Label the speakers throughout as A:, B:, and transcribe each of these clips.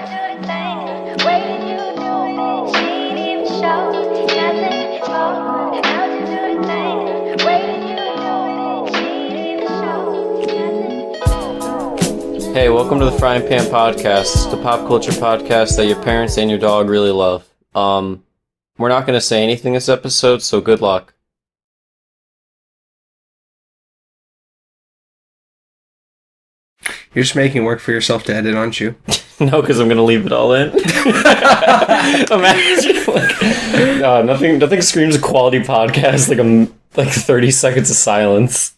A: Hey, welcome to the Frying Pan Podcast, the pop culture podcast that your parents and your dog really love. We're not going to say anything this episode, so good luck.
B: You're just making work for yourself to edit, aren't you?
A: No, because I'm going to leave it all in. Imagine, nothing screams a quality podcast like 30 seconds of silence.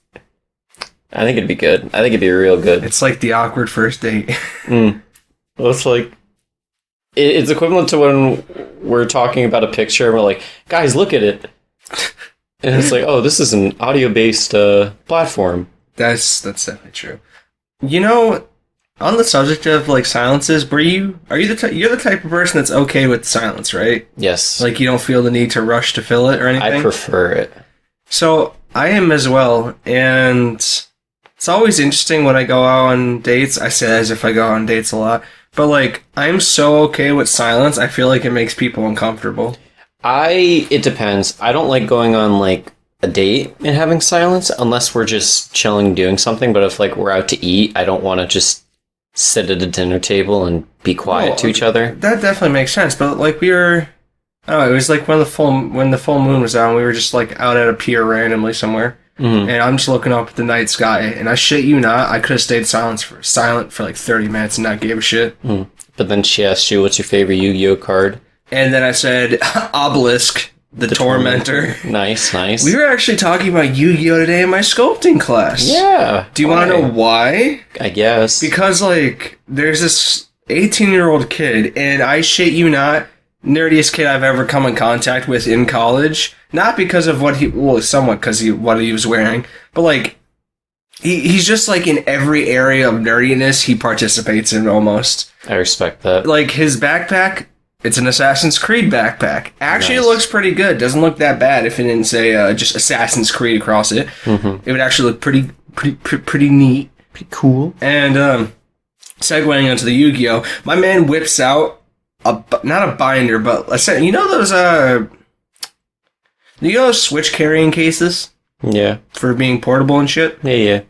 A: I think it'd be good. I think it'd be real good.
B: It's like the awkward first date.
A: Well, it's like... It's equivalent to when we're talking about a picture and we're like, guys, look at it. And it's like, oh, this is an audio-based platform.
B: That's definitely true. You know, on the subject of like silences, you're the type of person that's okay with silence, right?
A: Yes.
B: Like you don't feel the need to rush to fill it or anything?
A: I prefer it.
B: So I am as well, and it's always interesting when I go out on dates. I say that as if I go out on dates a lot. But, like, I'm so okay with silence, I feel like it makes people uncomfortable.
A: It depends. I don't like going on, like, a date and having silence unless we're just chilling doing something. But if, like, we're out to eat, I don't want to just sit at a dinner table and be quiet to each other. That
B: definitely makes sense. But, like, it was like when the full moon was out and we were just, like, out at a pier randomly somewhere. Mm-hmm. And I'm just looking up at the night sky, and I shit you not, I could have stayed silent for like 30 minutes and not gave a shit.
A: Mm. But then she asked you, what's your favorite Yu-Gi-Oh card?
B: And then I said, Obelisk, the Tormentor.
A: Nice.
B: We were actually talking about Yu-Gi-Oh today in my sculpting class.
A: Yeah.
B: Do you want to know why?
A: I guess.
B: Because, like, there's this 18-year-old kid, and I shit you not, nerdiest kid I've ever come in contact with in college. Not because of somewhat because what he was wearing, but like, he's just like in every area of nerdiness he participates in almost.
A: I respect that.
B: Like his backpack, it's an Assassin's Creed backpack. Actually,
A: Nice.
B: It looks pretty good. Doesn't look that bad if it didn't say just Assassin's Creed across it. Mm-hmm. It would actually look pretty neat, pretty cool. And segueing into the Yu-Gi-Oh, my man whips out not a binder, but you know those Switch carrying cases?
A: Yeah.
B: For being portable and shit?
A: Yeah.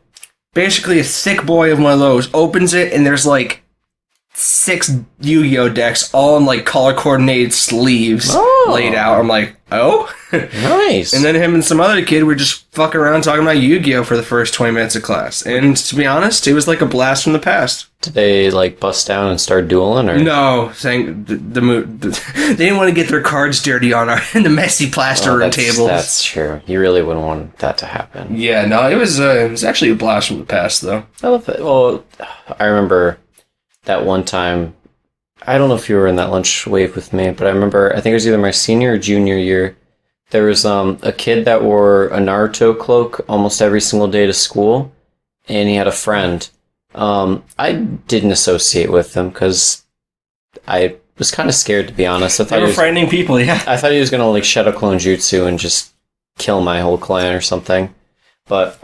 B: Basically, a thick boy of one of those opens it, and there's like 6 Yu-Gi-Oh decks, all in like color-coordinated sleeves laid out. I'm like, oh?
A: Nice.
B: And then him and some other kid were just fucking around talking about Yu-Gi-Oh for the first 20 minutes of class. And to be honest, it was like a blast from the past.
A: Did they like bust down and start dueling, or
B: no? Saying they didn't want to get their cards dirty on the messy plaster room tables.
A: That's true. You really wouldn't want that to happen.
B: Yeah, no, it was actually a blast from the past, though.
A: I love it. Well, I remember that one time. I don't know if you were in that lunch wave with me, but I remember. I think it was either my senior or junior year. There was a kid that wore a Naruto cloak almost every single day to school, and he had a friend. I didn't associate with him because I was kind of scared, to be honest. I thought
B: they were frightening people, yeah.
A: I thought he was going to like Shadow Clone Jutsu and just kill my whole clan or something. But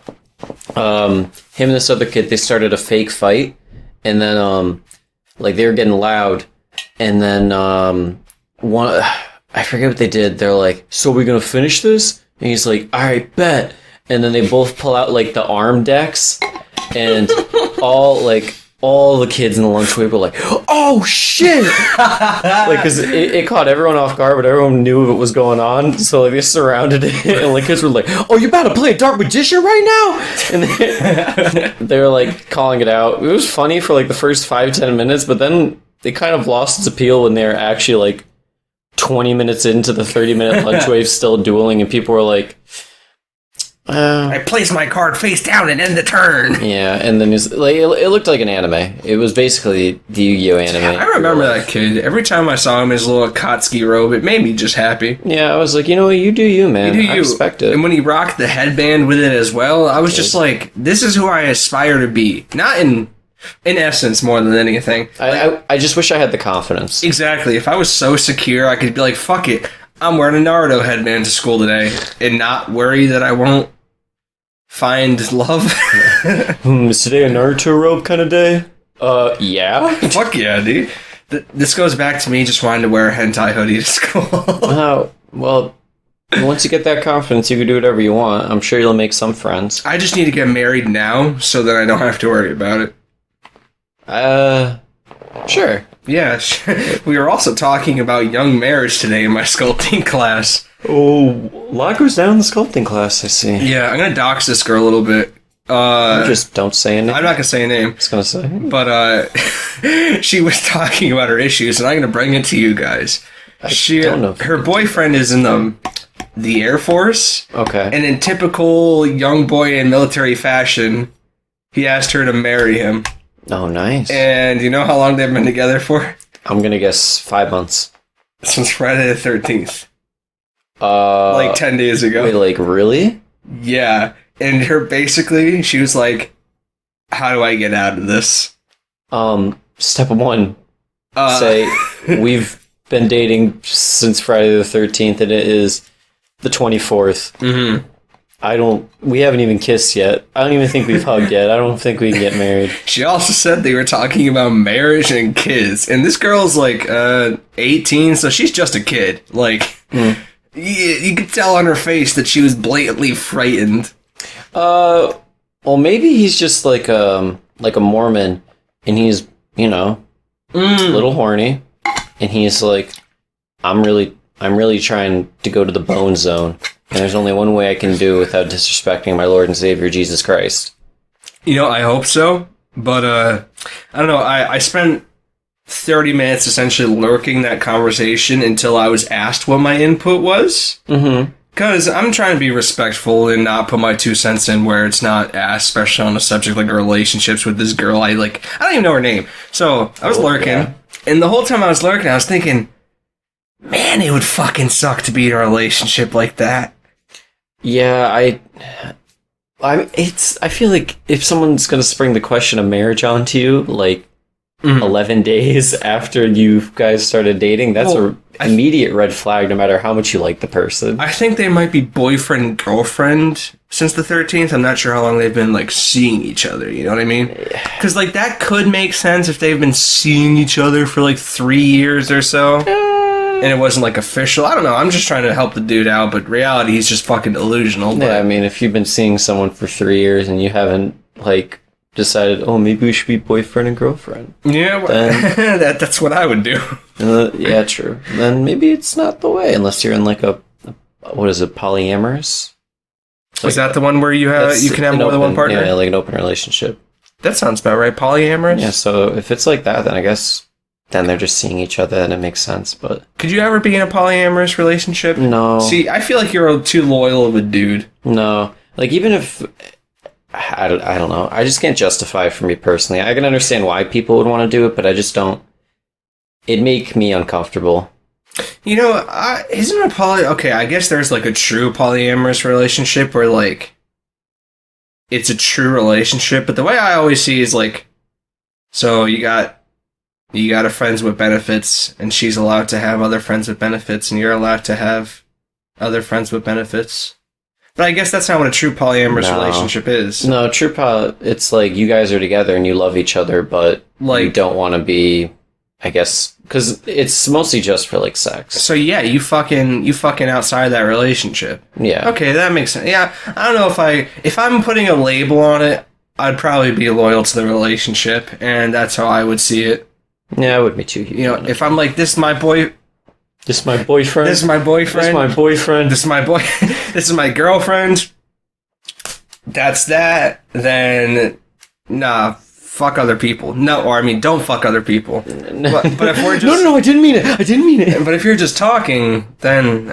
A: him and this other kid, they started a fake fight, and then like they were getting loud, and then one, I forget what they did. They're like, "So we're gonna finish this?" And he's like, "All right, bet." And then they both pull out like the arm decks. And all the kids in the lunch wave were like, "Oh shit!" Like, because it caught everyone off guard, but everyone knew what was going on. So like they surrounded it, and like kids were like, "Oh, you about to play a Dark Magician right now?" And they were like calling it out. It was funny for like the first 5-10 minutes, but then it kind of lost its appeal when they were actually like 20 minutes into the 30-minute lunch wave, still dueling, and people were like,
B: I placed my card face down and end the turn.
A: Yeah, and then it looked like an anime. It was basically the Yu-Gi-Oh anime.
B: I remember that kid. Every time I saw him in his little Akatsuki robe, it made me just happy.
A: Yeah, I was like, you know what, you do you, man.
B: You do you.
A: I respect it.
B: And when he rocked the headband with it as well, I was just like, this is who I aspire to be. Not in essence more than anything.
A: I just wish I had the confidence.
B: Exactly. If I was so secure, I could be like, fuck it. I'm wearing a Naruto headband to school today and not worry that I won't find love.
A: Is today a Naruto robe kind of day? Yeah.
B: Fuck yeah, dude. This goes back to me just wanting to wear a hentai hoodie to school.
A: Well, once you get that confidence, you can do whatever you want. I'm sure you'll make some friends.
B: I just need to get married now so that I don't have to worry about it.
A: Sure.
B: Yeah, we were also talking about young marriage today in my sculpting class.
A: Oh, a lot goes down in the sculpting class, I see.
B: Yeah, I'm gonna dox this girl a little bit.
A: Just don't say a name.
B: I'm not gonna say a name.
A: I was gonna say.
B: But, she was talking about her issues, and I'm gonna bring it to you guys.
A: I don't know.
B: Her boyfriend is in the Air Force.
A: Okay.
B: And in typical young boy in military fashion, he asked her to marry him.
A: Oh, nice.
B: And you know how long they've been together for?
A: I'm gonna guess 5 months.
B: Since Friday the 13th.
A: Like
B: 10 days ago.
A: Wait, like, really?
B: Yeah. And she was like, how do I get out of this?
A: Step 1. Say, we've been dating since Friday the 13th, and it is the 24th.
B: Mm-hmm.
A: We haven't even kissed yet. I don't even think we've hugged yet. I don't think we can get married.
B: She also said they were talking about marriage and kids. And this girl's like 18, so she's just a kid. Like, you could tell on her face that she was blatantly frightened.
A: Well, maybe he's just like a Mormon, and he's, a little horny, and he's like, I'm really trying to go to the bone zone. And there's only one way I can do it without disrespecting my Lord and Savior, Jesus Christ.
B: I hope so. But, I don't know. I spent 30 minutes essentially lurking that conversation until I was asked what my input was. Mm-hmm. Because I'm trying to be respectful and not put my 2 cents in where it's not asked, especially on a subject like relationships with this girl. I don't even know her name. So, I was lurking. Yeah. And the whole time I was lurking, I was thinking, man, it would fucking suck to be in a relationship like that.
A: Yeah, I feel like if someone's gonna spring the question of marriage onto you, 11 days after you guys started dating, that's an immediate red flag, no matter how much you like the person.
B: I think they might be boyfriend and girlfriend since the 13th. I'm not sure how long they've been seeing each other. You know what I mean? Because that could make sense if they've been seeing each other for 3 years or so. And it wasn't official. I don't know. I'm just trying to help the dude out, but reality, he's just fucking delusional.
A: Yeah, I mean, if you've been seeing someone for 3 years and you haven't decided, maybe we should be boyfriend and girlfriend.
B: Yeah, then, that's what I would do.
A: Yeah, true. Then maybe it's not the way, unless you're in what is it, polyamorous?
B: Is that the one where you can have more than one partner?
A: Yeah, an open relationship.
B: That sounds about right. Polyamorous?
A: Yeah, so if it's like that, then I guess then they're just seeing each other and it makes sense, but...
B: Could you ever be in a polyamorous relationship?
A: No.
B: See, I feel like you're too loyal of a dude.
A: No. Even if... I don't know. I just can't justify it for me personally. I can understand why people would want to do it, but I just don't... It'd make me uncomfortable.
B: Isn't a Okay, I guess there's a true polyamorous relationship where it's a true relationship, but the way I always see is so you got a friends with benefits, and she's allowed to have other friends with benefits, and you're allowed to have other friends with benefits. But I guess that's not what a true polyamorous relationship is. No,
A: it's you guys are together and you love each other, but you don't want to be, I guess, because it's mostly just for sex.
B: So yeah, you fucking outside that relationship.
A: Yeah.
B: Okay, that makes sense. Yeah, I don't know if I'm putting a label on it, I'd probably be loyal to the relationship, and that's how I would see it.
A: Yeah, I would be too.
B: If I'm this is my boy.
A: This is my boyfriend.
B: This is my boyfriend.
A: This is my boyfriend.
B: This is my boy. This is my girlfriend. That's that. Then, nah, fuck other people. No, or don't fuck other people. But if we're just
A: no, I didn't mean it.
B: But if you're just talking, then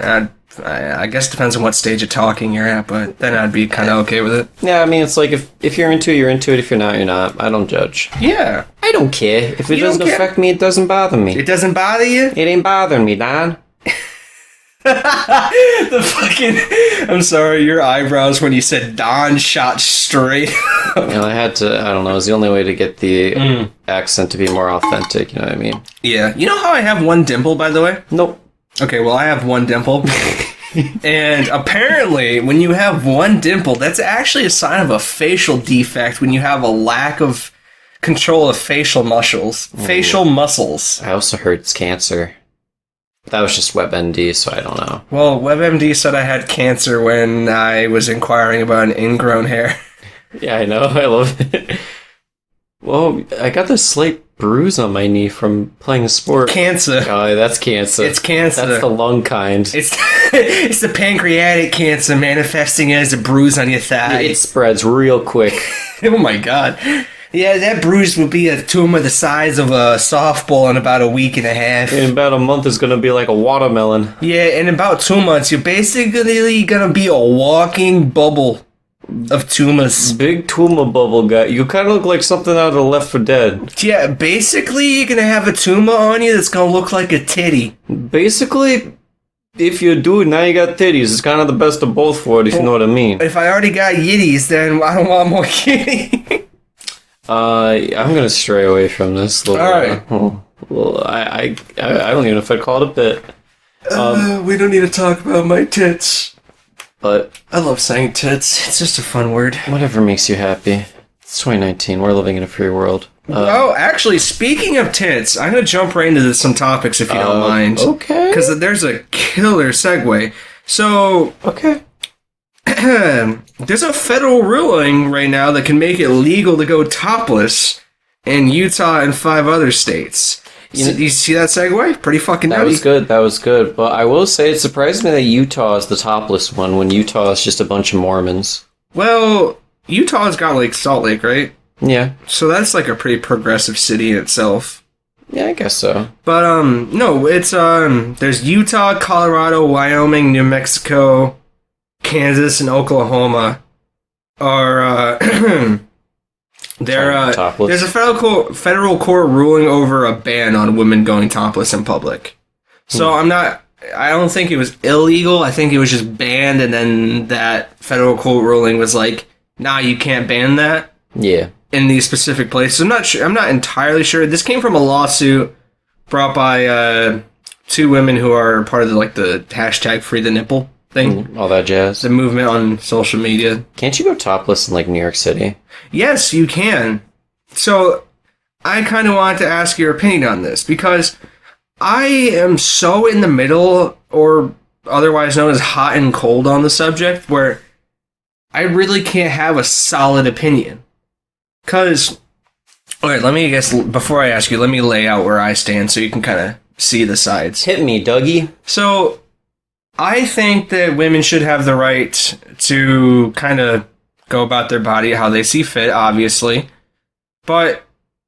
B: I guess it depends on what stage of talking you're at. But then I'd be kind of okay with it.
A: Yeah, I mean, it's if you're into it, you're into it. If you're not, you're not. I don't judge.
B: Yeah,
A: I don't care. If it doesn't affect me, it doesn't bother me.
B: It doesn't bother you?
A: It ain't bothering me, Don.
B: I'm sorry, your eyebrows when you said Don shot straight up.
A: I had to, I don't know, it was the only way to get the accent to be more authentic, you know what I mean?
B: Yeah. You know how I have one dimple, by the way?
A: Nope.
B: Okay, well, I have one dimple. And apparently, when you have one dimple, that's actually a sign of a facial defect when you have a lack of control of facial muscles. Facial muscles.
A: I also heard it's cancer. That was just WebMD, so I don't know.
B: Well, WebMD said I had cancer when I was inquiring about an ingrown hair.
A: Yeah, I know. I love it. Well, I got this slight bruise on my knee from playing a sport.
B: Cancer.
A: Oh, that's cancer.
B: It's cancer.
A: That's the lung kind.
B: It's the pancreatic cancer manifesting as a bruise on your thigh.
A: It spreads real quick.
B: Oh my god. Yeah, that bruise would be a tumor the size of a softball in about a week and a half.
A: In about a month, it's going to be like a watermelon.
B: Yeah, in about 2 months, you're basically going to be a walking bubble of tumors.
A: Big tumor bubble guy. You kind of look like something out of Left 4 Dead.
B: Yeah, basically, you're going to have a tumor on you that's going to look like a titty.
A: Basically, if you do, now you got titties. It's kind of the best of both worlds, if you know what I mean.
B: If I already got yitties, then I don't want more kitty.
A: I'm gonna stray away from this. Little,
B: Alright.
A: Well, I don't even know if I'd call it a bit.
B: We don't need to talk about my tits.
A: But
B: I love saying tits. It's just a fun word.
A: whatever makes you happy. It's 2019. We're living in a free world.
B: Oh, actually, speaking of tits, I'm going to jump right into some topics if you don't mind.
A: Okay.
B: Because there's a killer segue. So,
A: Okay.
B: there's a federal ruling right now that can make it legal to go topless in Utah and 5 other states. You see that segue? Pretty fucking
A: That
B: nutty.
A: was good. That was good. But I will say it surprised me that Utah is the topless one when Utah is just a bunch of Mormons.
B: Well, Utah's got like Salt Lake, right?
A: Yeah.
B: So that's like a pretty progressive city in itself.
A: Yeah, I guess so.
B: But no, it's there's Utah, Colorado, Wyoming, New Mexico, Kansas, and Oklahoma are they're
A: Topless.
B: there's a federal court ruling over a ban on women going topless in public. So I don't think it was illegal. I think it was just banned, and then that federal court ruling was like, nah, you can't ban that
A: Yeah.
B: in these specific places. I'm not sure. I'm not entirely sure. This came from a lawsuit brought by 2 women who are part of the hashtag Free the Nipple thing.
A: All that jazz.
B: The movement on social media.
A: Can't you go topless in like New York City?
B: Yes, you can. So I kind of wanted to ask your opinion on this because I am so in the middle, or otherwise known as hot and cold on the subject, where I really can't have a solid opinion. Because, alright, before I ask you, let me lay out where I stand so you can kind of see the sides.
A: Hit me, Dougie.
B: So, I think that women should have the right to kind of go about their body how they see fit, obviously. But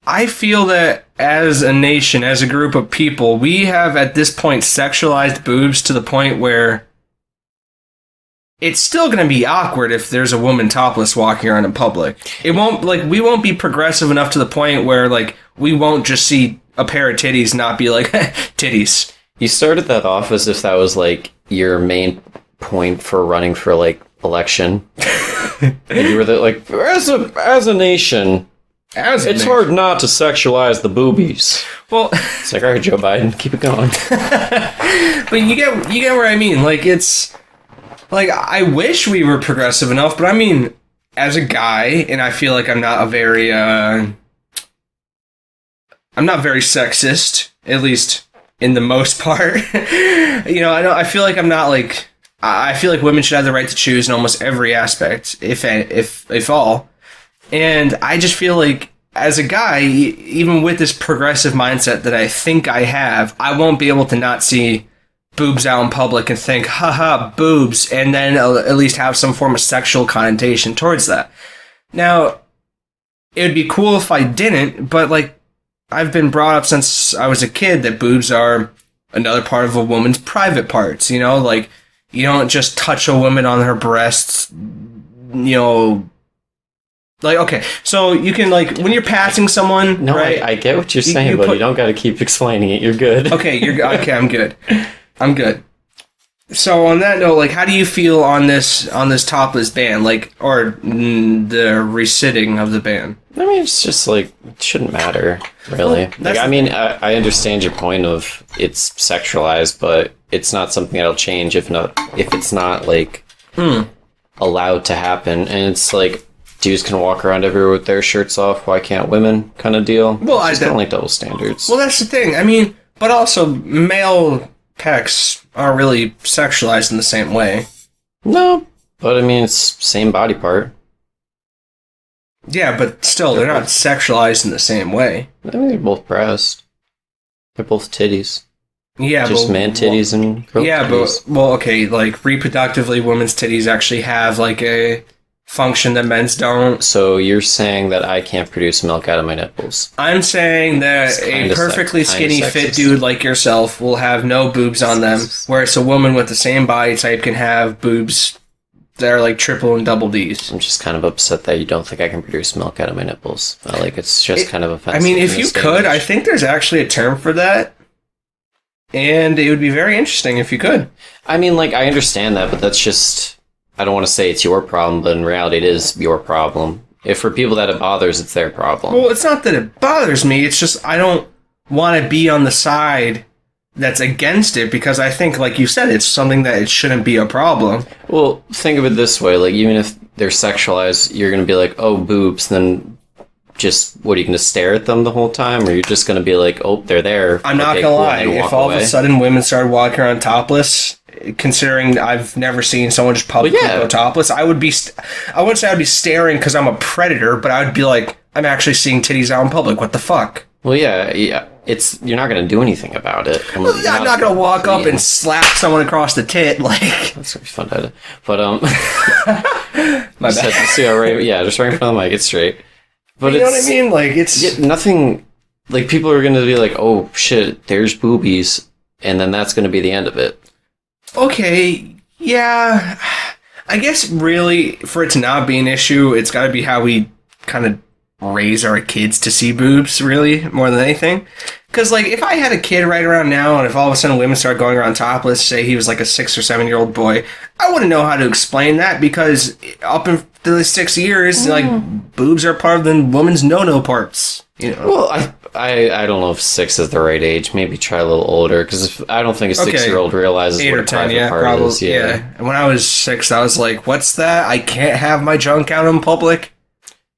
B: I feel that as a nation, as a group of people, we have at this point sexualized boobs to the point where it's still going to be awkward if there's a woman topless walking around in public. We won't be progressive enough to the point where, we won't just see a pair of titties not be like, titties.
A: You started that off as if that was your main point for running for election. And you were as a nation, it's hard not to sexualize the boobies.
B: Well,
A: it's all right, Joe Biden, keep it going.
B: But you get where I mean. It's I wish we were progressive enough, but I mean, as a guy, and I feel like I'm not very sexist, at least in the most part. I feel like I'm not I feel like women should have the right to choose in almost every aspect, if all. And I just feel like, as a guy, even with this progressive mindset that I think I have, I won't be able to not see boobs out in public and think, haha, boobs, and then at least have some form of sexual connotation towards that. Now, it would be cool if I didn't, but I've been brought up since I was a kid that boobs are another part of a woman's private parts, you don't just touch a woman on her breasts, okay, so you can, when you're passing someone,
A: No,
B: right?
A: I get what you're saying, but you don't got to keep explaining it. You're good.
B: Okay, I'm good. I'm good. So on that note, how do you feel on this topless ban, or the resitting of the ban?
A: I mean, it's just it shouldn't matter, really. I understand your point of it's sexualized, but it's not something that'll change if it's not allowed to happen. And it's dudes can walk around everywhere with their shirts off. Why can't women? Kind of deal.
B: Well,
A: it's kind of like double standards.
B: Well, that's the thing. I mean, but also male pecs aren't really sexualized in the same way.
A: No, but I mean, it's same body part.
B: Yeah, but still, they're not sexualized in the same way.
A: I mean, they're both breasts. They're both titties.
B: Yeah,
A: just
B: but,
A: man titties and girl titties.
B: But okay, like reproductively, women's titties actually have like a function that men's don't.
A: So you're saying that I can't produce milk out of my nipples?
B: I'm saying that a perfectly skinny, fit dude like yourself will have no boobs on them, whereas a woman with the same body type can have boobs that are like triple and double Ds.
A: I'm just kind of upset that you don't think I can produce milk out of my nipples. Like, it's just kind of offensive.
B: I mean, if you could, I think there's actually a term for that. And it would be very interesting if you could.
A: I mean, like, I understand that, but that's just... I don't want to say it's your problem, but in reality it is your problem. If for people that it bothers, it's their problem.
B: Well, it's not that it bothers me, it's just I don't want to be on the side that's against it, because I think, like you said, it's something that it shouldn't be a problem.
A: Well, think of it this way, like, even if they're sexualized, you're going to be like, oh, boobs, then... Just, what, are you going to stare at them the whole time? Or you're just going to be like, oh, they're there.
B: I'm not going to lie. If all of a sudden women started walking around topless, considering I've never seen someone just publicly go topless, I would be, I wouldn't say I'd be staring because I'm a predator, but I would be like, I'm actually seeing titties out in public. What the fuck?
A: Well, yeah. You're not going to do anything about it.
B: I'm not going to walk up and slap someone across the tit, like...
A: That's going to be fun to edit. But,
B: My bad.
A: Just right in front of the mic, it's straight. But
B: you know what I mean? Like, it's...
A: nothing... Like, people are going to be like, oh, shit, there's boobies, and then that's going to be the end of it.
B: Okay, yeah. I guess, really, for it to not be an issue, it's got to be how we kind of raise our kids to see boobs, really, more than anything. Because, like, if I had a kid right around now, and if all of a sudden women start going around topless, say he was like a 6 or 7 year old boy, I wouldn't know how to explain that, because up in the 6 years, like, boobs are part of the woman's no-no parts. You know?
A: Well, I don't know if 6 is the right age. Maybe try a little older, because I don't think a 6-year-old realizes
B: 8
A: what
B: or
A: a
B: 10,
A: private part
B: probably,
A: is.
B: Yeah. And when I was 6, I was like, what's that? I can't have my junk out in public?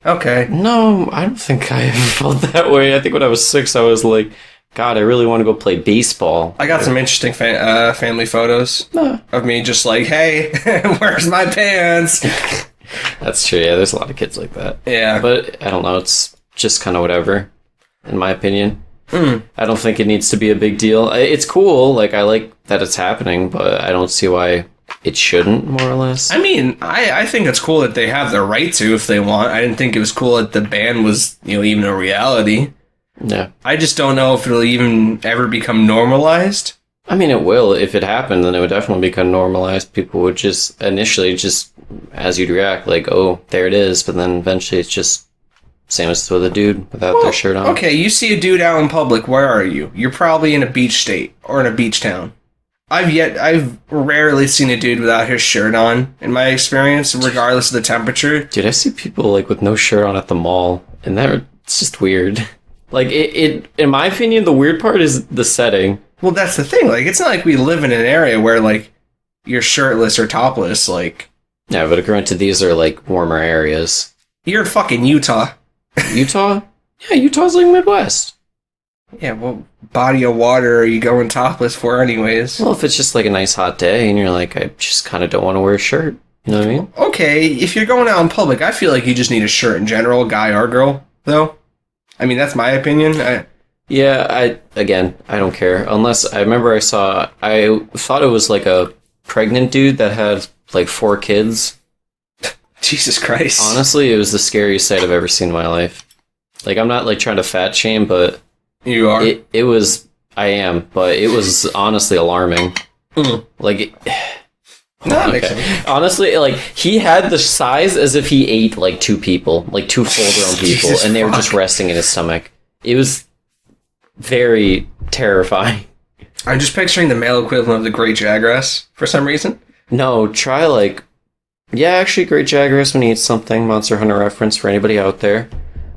B: Okay.
A: No, I don't think I ever felt that way. I think when I was 6, I was like, God, I really want to go play baseball.
B: I got some interesting family photos of me just like, hey, where's my pants?
A: That's true, yeah, there's a lot of kids like that.
B: Yeah.
A: But, I don't know, it's just kind of whatever, in my opinion. I don't think it needs to be a big deal. It's cool, like, I like that it's happening, but I don't see why it shouldn't, more or less.
B: I mean, I think it's cool that they have the right to if they want. I didn't think it was cool that the ban was, even a reality.
A: Yeah.
B: I just don't know if it'll even ever become normalized.
A: I mean, it will. If it happened, then it would definitely become normalized. People would just, initially, just, as you'd react, like, oh, there it is, but then eventually it's just same as with a dude without their shirt on. Okay,
B: you see a dude out in public, where are you? You're probably in a beach state, or in a beach town. I've rarely seen a dude without his shirt on, in my experience, regardless of the temperature.
A: Dude, I see people, like, with no shirt on at the mall, and it's just weird. Like, it in my opinion, the weird part is the setting.
B: Well, that's the thing. Like, it's not like we live in an area where, like, you're shirtless or topless, like...
A: Yeah, but granted, these are, like, warmer areas.
B: You're in fucking Utah.
A: Utah? Yeah, Utah's, like, Midwest.
B: Yeah, what body of water are you going topless for anyways?
A: Well, if it's just, like, a nice hot day, and you're like, I just kind of don't want to wear a shirt. You know what I mean?
B: Okay, if you're going out in public, I feel like you just need a shirt in general, guy or girl, though. I mean, that's my opinion. I don't care. Unless, I remember I thought it was like a pregnant dude that had like 4 kids. Jesus Christ.
A: Honestly, it was the scariest sight I've ever seen in my life. Like, I'm not like trying to fat shame, but...
B: You are?
A: It was... I am, but it was honestly alarming. Like... Honestly, like, he had the size as if he ate, like, 2 people. Like, 2 full-grown people. And they were just resting in his stomach. It was very terrifying.
B: I'm just picturing the male equivalent of the Great Jagras, for some reason.
A: No, try, like... Yeah, actually, Great Jagras when he eats something. Monster Hunter reference for anybody out there.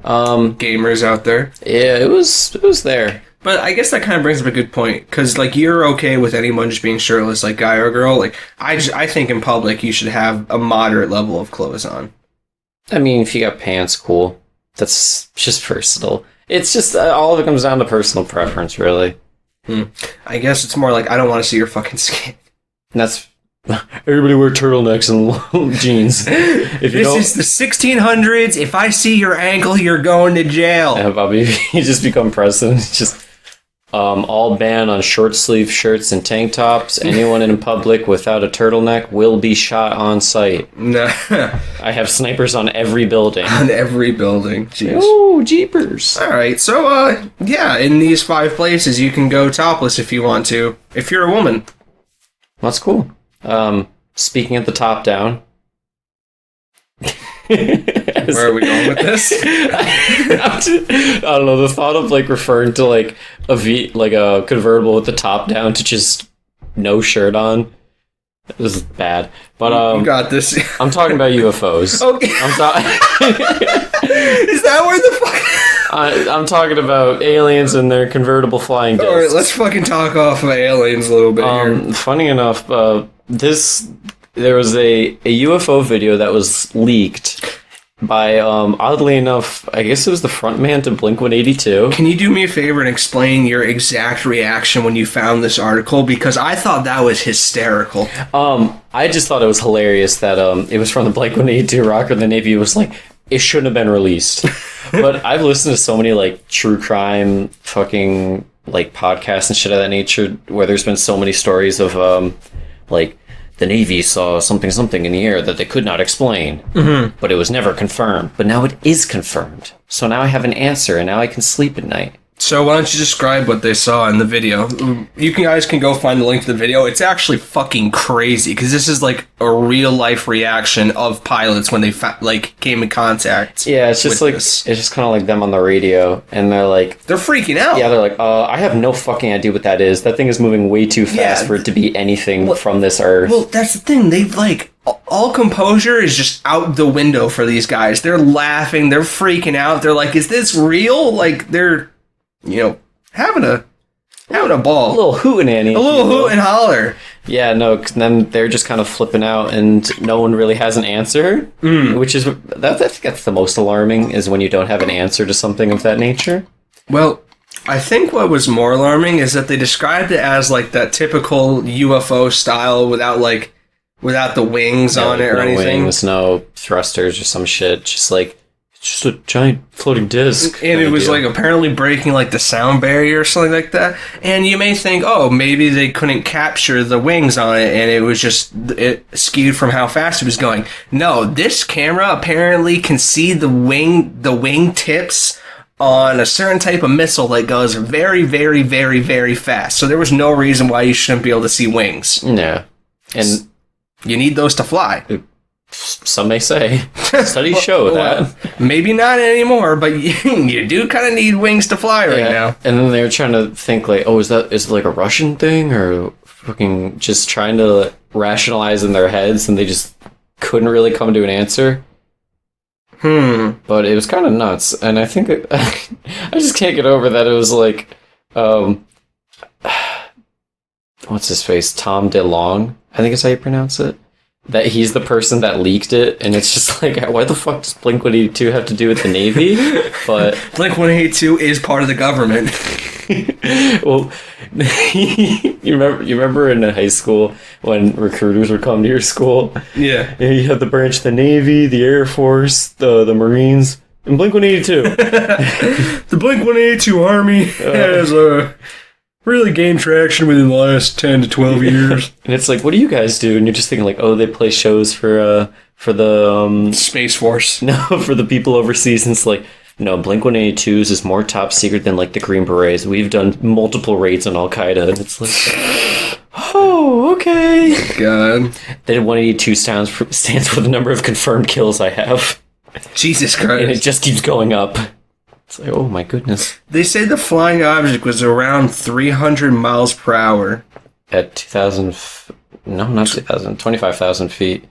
B: Gamers out there.
A: Yeah, it was there.
B: But I guess that kind of brings up a good point, because, like, you're okay with anyone just being shirtless, like, guy or girl. Like, I think in public you should have a moderate level of clothes on.
A: I mean, if you got pants, cool. That's just personal. It's just all of it comes down to personal preference, really.
B: I guess it's more like I don't want to see your fucking skin.
A: And that's everybody wear turtlenecks and jeans. If you
B: This is the 1600s. If I see your ankle, you're going to jail.
A: yeah, Bobby, if you just become president. It's just all ban on short sleeve shirts and tank tops. Anyone in public without a turtleneck will be shot on sight.
B: No.
A: I have snipers on every building.
B: On every building. Jeez.
A: Oh, jeepers.
B: All right, so yeah, in these 5 places you can go topless if you want to. If you're a woman.
A: That's cool. Speaking of the top down.
B: Where are we going with this?
A: I don't know, the thought of like referring to like a convertible with the top down to just no shirt on. This is bad. But
B: you got this.
A: I'm talking about UFOs.
B: Okay.
A: Is
B: that where the fuck?
A: I'm talking about aliens and their convertible flying discs.
B: Alright, let's fucking talk off of aliens a little bit here.
A: Funny enough, there was a UFO video that was leaked by, oddly enough, I guess it was the frontman to Blink-182.
B: Can you do me a favor and explain your exact reaction when you found this article? Because I thought that was hysterical.
A: I just thought it was hilarious that it was from the Blink-182 rocker. The Navy was like, it shouldn't have been released. But I've listened to so many like true crime fucking like podcasts and shit of that nature where there's been so many stories of like the Navy saw something in the air that they could not explain, but it was never confirmed. But now it is confirmed. So now I have an answer, and now I can sleep at night.
B: So why don't you describe what they saw in the video? You guys can go find the link to the video. It's actually fucking crazy because this is like a real life reaction of pilots when they came in contact.
A: Yeah, it's just like
B: this.
A: it's just kind of like them on the radio, and they're
B: freaking out.
A: Yeah, they're like, I have no fucking idea what that is. That thing is moving way too fast for it to be anything from this earth.
B: Well, that's the thing. They've all composure is just out the window for these guys. They're laughing. They're freaking out. They're like, is this real? Like they're, having a ball.
A: A little hootenanny.
B: A little hoot and holler.
A: Yeah, no, 'cause then they're just kind of flipping out and no one really has an answer, which is, I think that's the most alarming, is when you don't have an answer to something of that nature.
B: Well, I think what was more alarming is that they described it as like that typical UFO style without the wings on it or anything.
A: No wings, no thrusters or some shit, just a giant floating disc.
B: And it was apparently breaking the sound barrier or something like that. And you may think, oh, maybe they couldn't capture the wings on it and it was just it skewed from how fast it was going. No, this camera apparently can see the wing tips on a certain type of missile that goes very, very, very, very fast. So there was no reason why you shouldn't be able to see wings.
A: Yeah. And
B: you need those to fly.
A: Some may say. Studies show that.
B: Maybe not anymore, but you do kind of need wings to fly right now.
A: And then they're trying to think is it like a Russian thing or fucking just trying to rationalize in their heads and they just couldn't really come to an answer. But it was kind of nuts. And I think I just can't get over that it was what's his face? Tom DeLonge, I think is how you pronounce it. That he's the person that leaked it, and it's just why the fuck does Blink-182 have to do with the Navy? But
B: Blink-182 is part of the government.
A: Well, you remember in high school when recruiters would come to your school?
B: Yeah.
A: And you had the branch of the Navy, the Air Force, the Marines, and Blink-182.
B: The Blink-182 Army has really gained traction within the last 10 to 12 years.
A: And it's what do you guys do? And you're just thinking they play shows for the
B: Space Force.
A: No, for the people overseas. And it's no, Blink-182's is more top secret than the Green Berets. We've done multiple raids on Al-Qaeda. And it's oh, okay.
B: God.
A: Then 182 stands for the number of confirmed kills I have.
B: Jesus Christ.
A: And it just keeps going up. It's oh my goodness.
B: They say the flying object was around 300 miles per hour.
A: At 25,000 feet.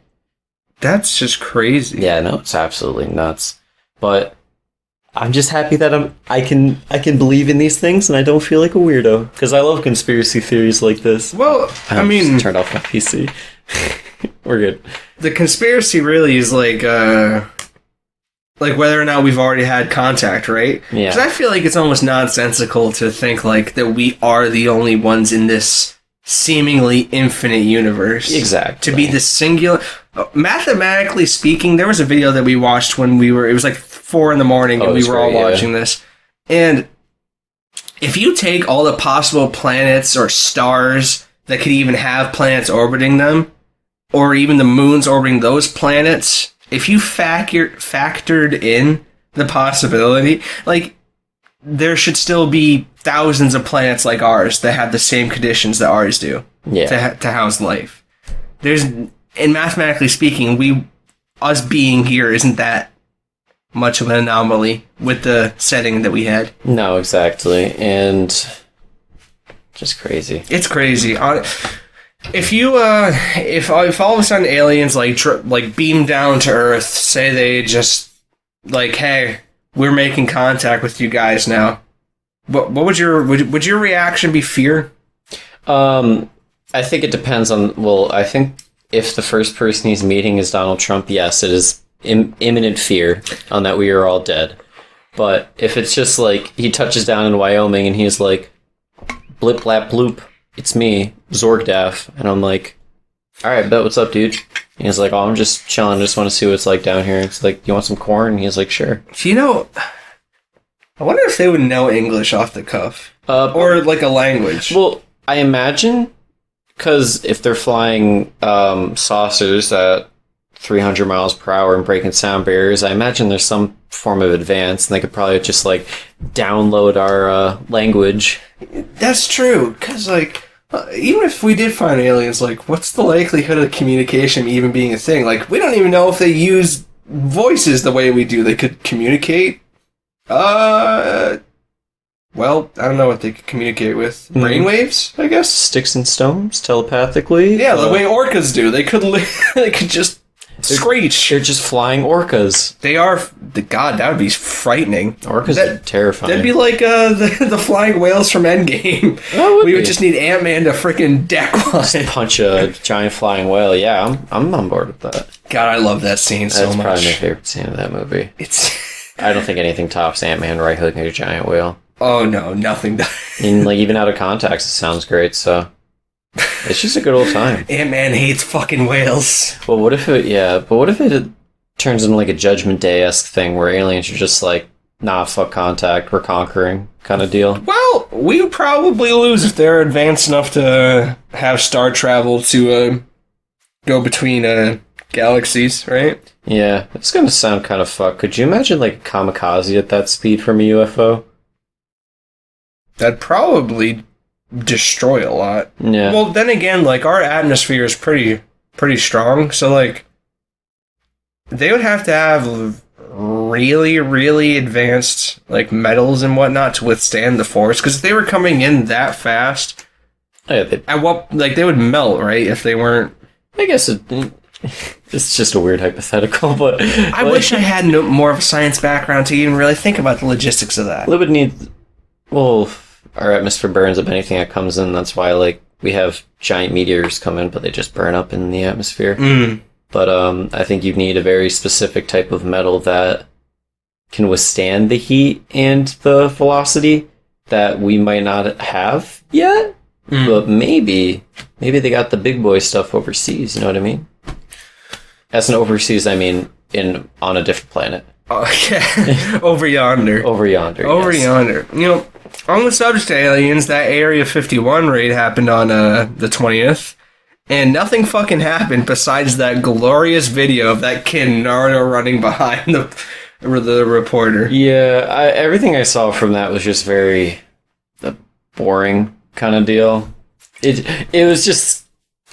B: That's just crazy.
A: Yeah, no, it's absolutely nuts. But I'm just happy that I can believe in these things and I don't feel like a weirdo. Because I love conspiracy theories like this.
B: Well, I mean...
A: Just turned off my PC. We're good.
B: The conspiracy really is like whether or not we've already had contact, right?
A: Yeah.
B: Because I feel like it's almost nonsensical to think like that we are the only ones in this seemingly infinite universe.
A: Exactly.
B: To be the singular... Mathematically speaking, there was a video that we watched when it was like 4 a.m. and we were all watching this. And if you take all the possible planets or stars that could even have planets orbiting them, or even the moons orbiting those planets, if you factored in the possibility, like, there should still be thousands of planets like ours that have the same conditions that ours do to house life. And mathematically speaking, us being here isn't that much of an anomaly with the setting that we had.
A: No, exactly. And just crazy.
B: It's crazy. If all of a sudden aliens like beam down to Earth, say they just like, hey, we're making contact with you guys now. What would your reaction be? Fear?
A: I think it depends on. Well, I think if the first person he's meeting is Donald Trump, yes, it is imminent fear on that we are all dead. But if it's just like he touches down in Wyoming and he's like, blip blap bloop, it's me, Zorgdaff, and I'm like, all right, bet, what's up, dude? And he's like, oh, I'm just chilling. I just want to see what it's like down here. It's like, you want some corn? And he's like, sure.
B: I wonder if they would know English off the cuff. Or like a language.
A: Well, I imagine, because if they're flying saucers at 300 miles per hour and breaking sound barriers, I imagine there's some form of advance, and they could probably just, like, download our language.
B: That's true, because, like, even if we did find aliens, like, what's the likelihood of communication even being a thing? Like, we don't even know if they use voices the way we do. They could communicate. Well, I don't know what they could communicate with. Brainwaves, I guess?
A: Sticks and stones, telepathically?
B: Yeah, the way orcas do. They could just screech.
A: They're just flying orcas.
B: They are... God, that would be frightening.
A: Orcas are terrifying.
B: That'd be like the flying whales from Endgame. We would just need Ant-Man to freaking deck one.
A: Just punch a giant flying whale. Yeah, I'm on board with that.
B: God, I love that scene so much.
A: That's probably my favorite scene of that movie. I don't think anything tops Ant-Man right-hooking a giant whale.
B: Oh, no, nothing does.
A: And, like, even out of context, it sounds great, so... It's just a good old time.
B: Ant-Man hates fucking whales.
A: Well, what if it turns into, like, a Judgment Day-esque thing where aliens are just like, nah, fuck contact, we're conquering kind of deal?
B: Well, we would probably lose if they're advanced enough to have star travel to go between galaxies, right?
A: Yeah, it's gonna sound kind of fucked. Could you imagine, like, a kamikaze at that speed from a UFO?
B: That'd probably destroy a lot.
A: Yeah.
B: Well, then again, like, our atmosphere is pretty strong, so, like, they would have to have really, really advanced, like, metals and whatnot to withstand the force, because if they were coming in that fast, they would melt, right, if they weren't...
A: I guess it's just a weird hypothetical, but...
B: I wish I had more of a science background to even really think about the logistics of that.
A: Well, our atmosphere burns up anything that comes in. That's why, like, we have giant meteors come in, but they just burn up in the atmosphere. But I think you need a very specific type of metal that can withstand the heat and the velocity that we might not have yet. But maybe they got the big boy stuff overseas. You know what I mean? As in overseas, I mean on a different planet.
B: Oh, yeah. Over yonder.
A: Over yonder.
B: You know, on the subject of aliens, that Area 51 raid happened on the 20th, and nothing fucking happened besides that glorious video of that kid Naruto running behind the reporter.
A: Yeah, everything I saw from that was just very boring kind of deal. It was just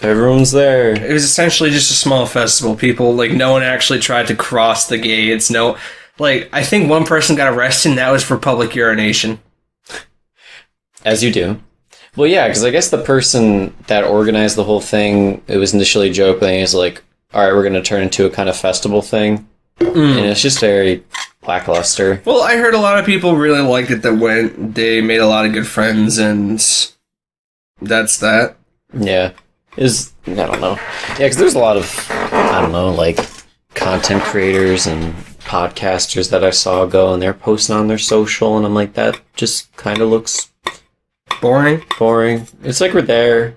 A: everyone's there.
B: It was essentially just a small festival. People, like, no one actually tried to cross the gates. No, like, I think one person got arrested, and that was for public urination.
A: As you do. Well, yeah, because I guess the person that organized the whole thing, it was initially a joke, but then he was like, all right, we're going to turn into a kind of festival thing. And it's just very lackluster.
B: Well, I heard a lot of people really liked it that went. They made a lot of good friends, and that's that.
A: Yeah. I don't know. Yeah, because there's a lot of, I don't know, like, content creators and podcasters that I saw go, and they're posting on their social, and I'm like, that just kind of looks
B: Boring.
A: It's like we're there.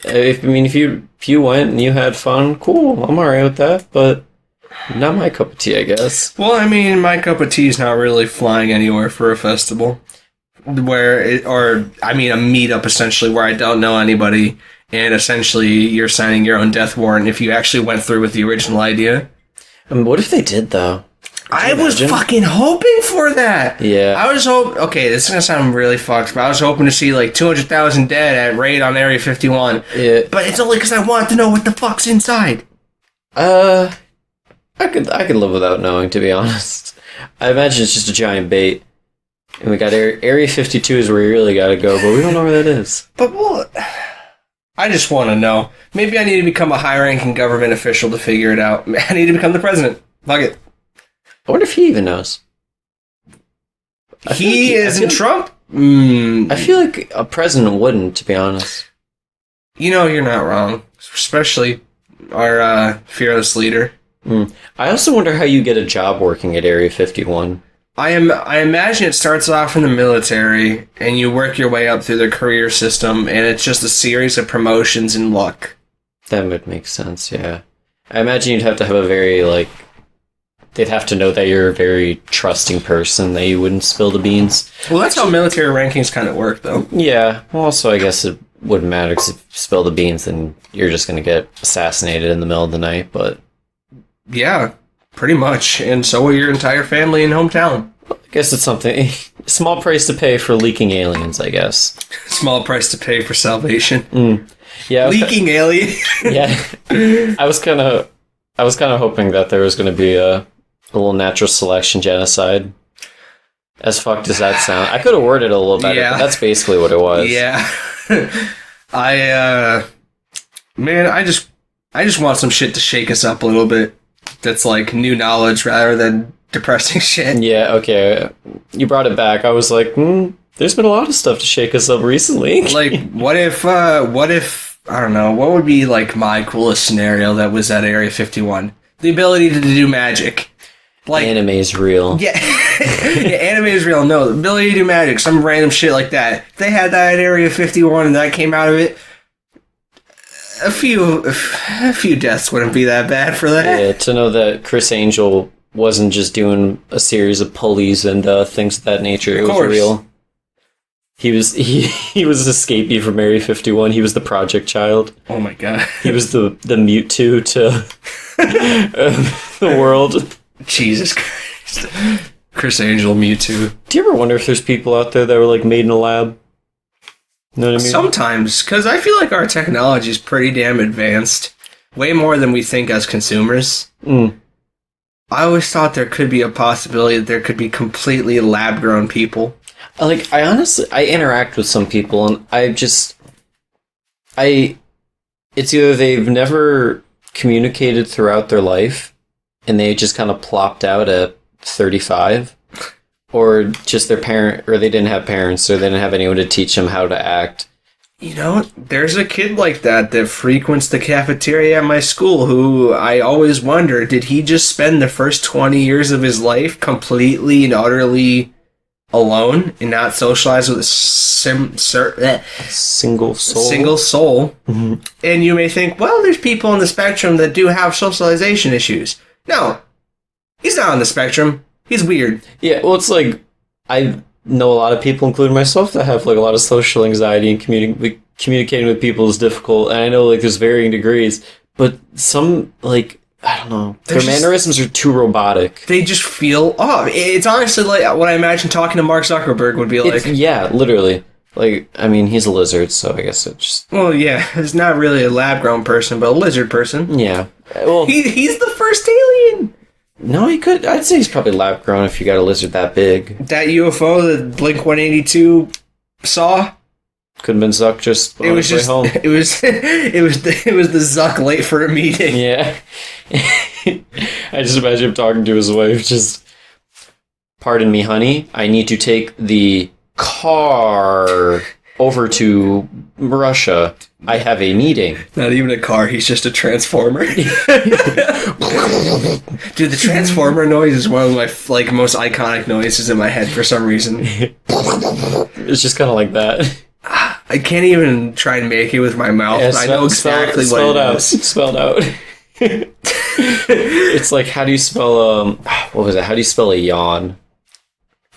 A: If you went and you had fun, cool. I'm alright with that, but not my cup of tea, I guess.
B: Well, I mean, my cup of tea is not really flying anywhere for a festival. A meetup essentially where I don't know anybody, and essentially you're signing your own death warrant if you actually went through with the original idea.
A: I mean, what if they did, though?
B: I was fucking hoping for that.
A: Yeah.
B: I was okay, this is gonna sound really fucked, but I was hoping to see like 200,000 dead at raid on Area 51.
A: Yeah.
B: But it's only because I want to know what the fuck's inside.
A: I could live without knowing, to be honest. I imagine it's just a giant bait. And we got Area 52 is where you really gotta go, but we don't know where that is.
B: But well, I just want to know. Maybe I need to become a high-ranking government official to figure it out. I need to become the president. Fuck it.
A: I wonder if he even knows.
B: He isn't Trump?
A: I feel like a president wouldn't, to be honest.
B: You know, you're not wrong. Especially our fearless leader.
A: I also wonder how you get a job working at Area 51.
B: I imagine it starts off in the military, and you work your way up through the career system, and it's just a series of promotions and luck.
A: That would make sense, yeah. I imagine you'd have to have a very, they'd have to know that you're a very trusting person, that you wouldn't spill the beans.
B: Well, that's how military rankings kind of work, though.
A: Yeah. Well, also, I guess it wouldn't matter, because if you spill the beans, then you're just going to get assassinated in the middle of the night, but...
B: Yeah, pretty much. And so will your entire family and hometown.
A: I guess it's something... Small price to pay for leaking aliens, I guess.
B: Small price to pay for salvation.
A: Yeah.
B: Leaking alien.
A: Yeah. I was kind of hoping that there was going to be a little natural selection genocide. As fucked as that sound. I could have worded it a little better, but that's basically what it was.
B: Yeah. Man, I just want some shit to shake us up a little bit. That's like new knowledge rather than depressing shit.
A: Yeah, okay. You brought it back. I was like, there's been a lot of stuff to shake us up recently.
B: Like, what if, I don't know, what would be like my coolest scenario that was at Area 51? The ability to do magic. Like,
A: anime is real.
B: Yeah. Yeah, anime is real. No, the ability to do magic, some random shit like that. If they had that at Area 51 and that came out of it, a few deaths wouldn't be that bad for that.
A: Yeah, to know that Chris Angel wasn't just doing a series of pulleys and things of that nature. It was real. He was escapee from Area 51. He was the project child.
B: Oh my god.
A: He was the Mewtwo to the world.
B: Jesus Christ. Chris Angel, Mewtwo.
A: Do you ever wonder if there's people out there that were like made in a lab? Know what I mean?
B: Sometimes, because I feel like our technology is pretty damn advanced. Way more than we think as consumers. I always thought there could be a possibility that there could be completely lab-grown people.
A: Like, I interact with some people, and it's either they've never communicated throughout their life, and they just kind of plopped out at 35, or just their parent, or they didn't have parents, or they didn't have anyone to teach them how to act.
B: You know, there's a kid like that frequents the cafeteria at my school who I always wonder, did he just spend the first 20 years of his life completely and utterly alone and not socialize with a single soul? Mm-hmm. And you may think, well, there's people on the spectrum that do have socialization issues. No, he's not on the spectrum. He's weird.
A: Yeah, well, it's like, I know a lot of people, including myself, that have like a lot of social anxiety, and communicating with people is difficult. And I know like there's varying degrees, but some, like, I don't know, their mannerisms are too robotic.
B: They just feel off. It's honestly like what I imagine talking to Mark Zuckerberg would be like.
A: Yeah, literally. Like, I mean, he's a lizard, so I guess it's just...
B: Well, yeah, he's not really a lab-grown person, but a lizard person.
A: Yeah. Well,
B: he's the first alien!
A: No, he could... I'd say he's probably lab-grown if you got a lizard that big.
B: That UFO that Blink-182 saw?
A: Could have been Zuck just on his way home.
B: It was the Zuck late for a meeting.
A: Yeah. I just imagine him talking to his wife, just... Pardon me, honey, I need to take the car over to Russia. I have a meeting.
B: Not even a car, he's just a transformer. Dude, the transformer noise is one of my most iconic noises in my head for some reason.
A: It's just kind of like that.
B: I can't even try and make it with my mouth.
A: Yeah,
B: I know exactly what it is.
A: Spelled out. It's like, how do you spell, what was it? How do you spell a yawn?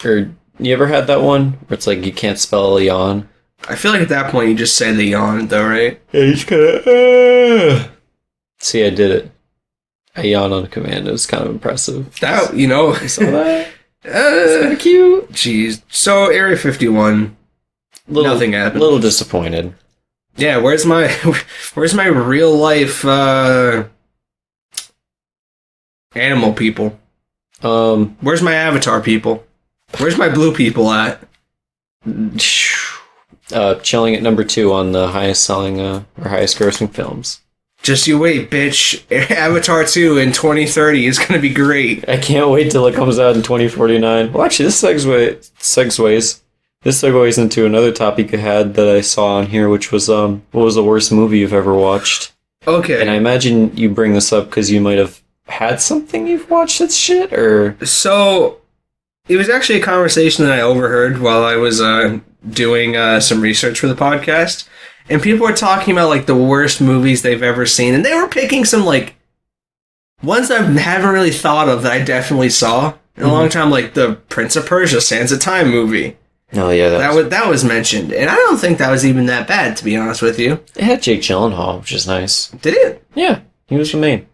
A: Or, you ever had that one? Where it's like, you can't spell a yawn?
B: I feel like at that point you just say the yawn, though, right?
A: Yeah, you just kind of, See, I did it. I yawned on command. It was kind of impressive.
B: That, you know.
A: You saw that? It's kind of cute.
B: Jeez. So, Area 51. Nothing happened.
A: A little disappointed.
B: Yeah, where's my real life animal people? Where's my Avatar people? Where's my blue people at?
A: Chilling at number 2 on the highest selling or highest grossing films.
B: Just you wait, bitch. Avatar 2 in 2030 is gonna be great.
A: I can't wait till it comes out in 2049. Well, actually, this segues into another topic I had that I saw on here, which was what was the worst movie you've ever watched?
B: Okay.
A: And I imagine you bring this up because you might have had something you've watched that's shit, or...
B: So, it was actually a conversation that I overheard while I was doing some research for the podcast. And people were talking about, like, the worst movies they've ever seen. And they were picking some, like, ones that I haven't really thought of that I definitely saw in a long time. Like, the Prince of Persia Sands of Time movie.
A: Oh, yeah.
B: That was mentioned. And I don't think that was even that bad, to be honest with you.
A: It had Jake Gyllenhaal, which is nice.
B: Did it?
A: Yeah, he was the main.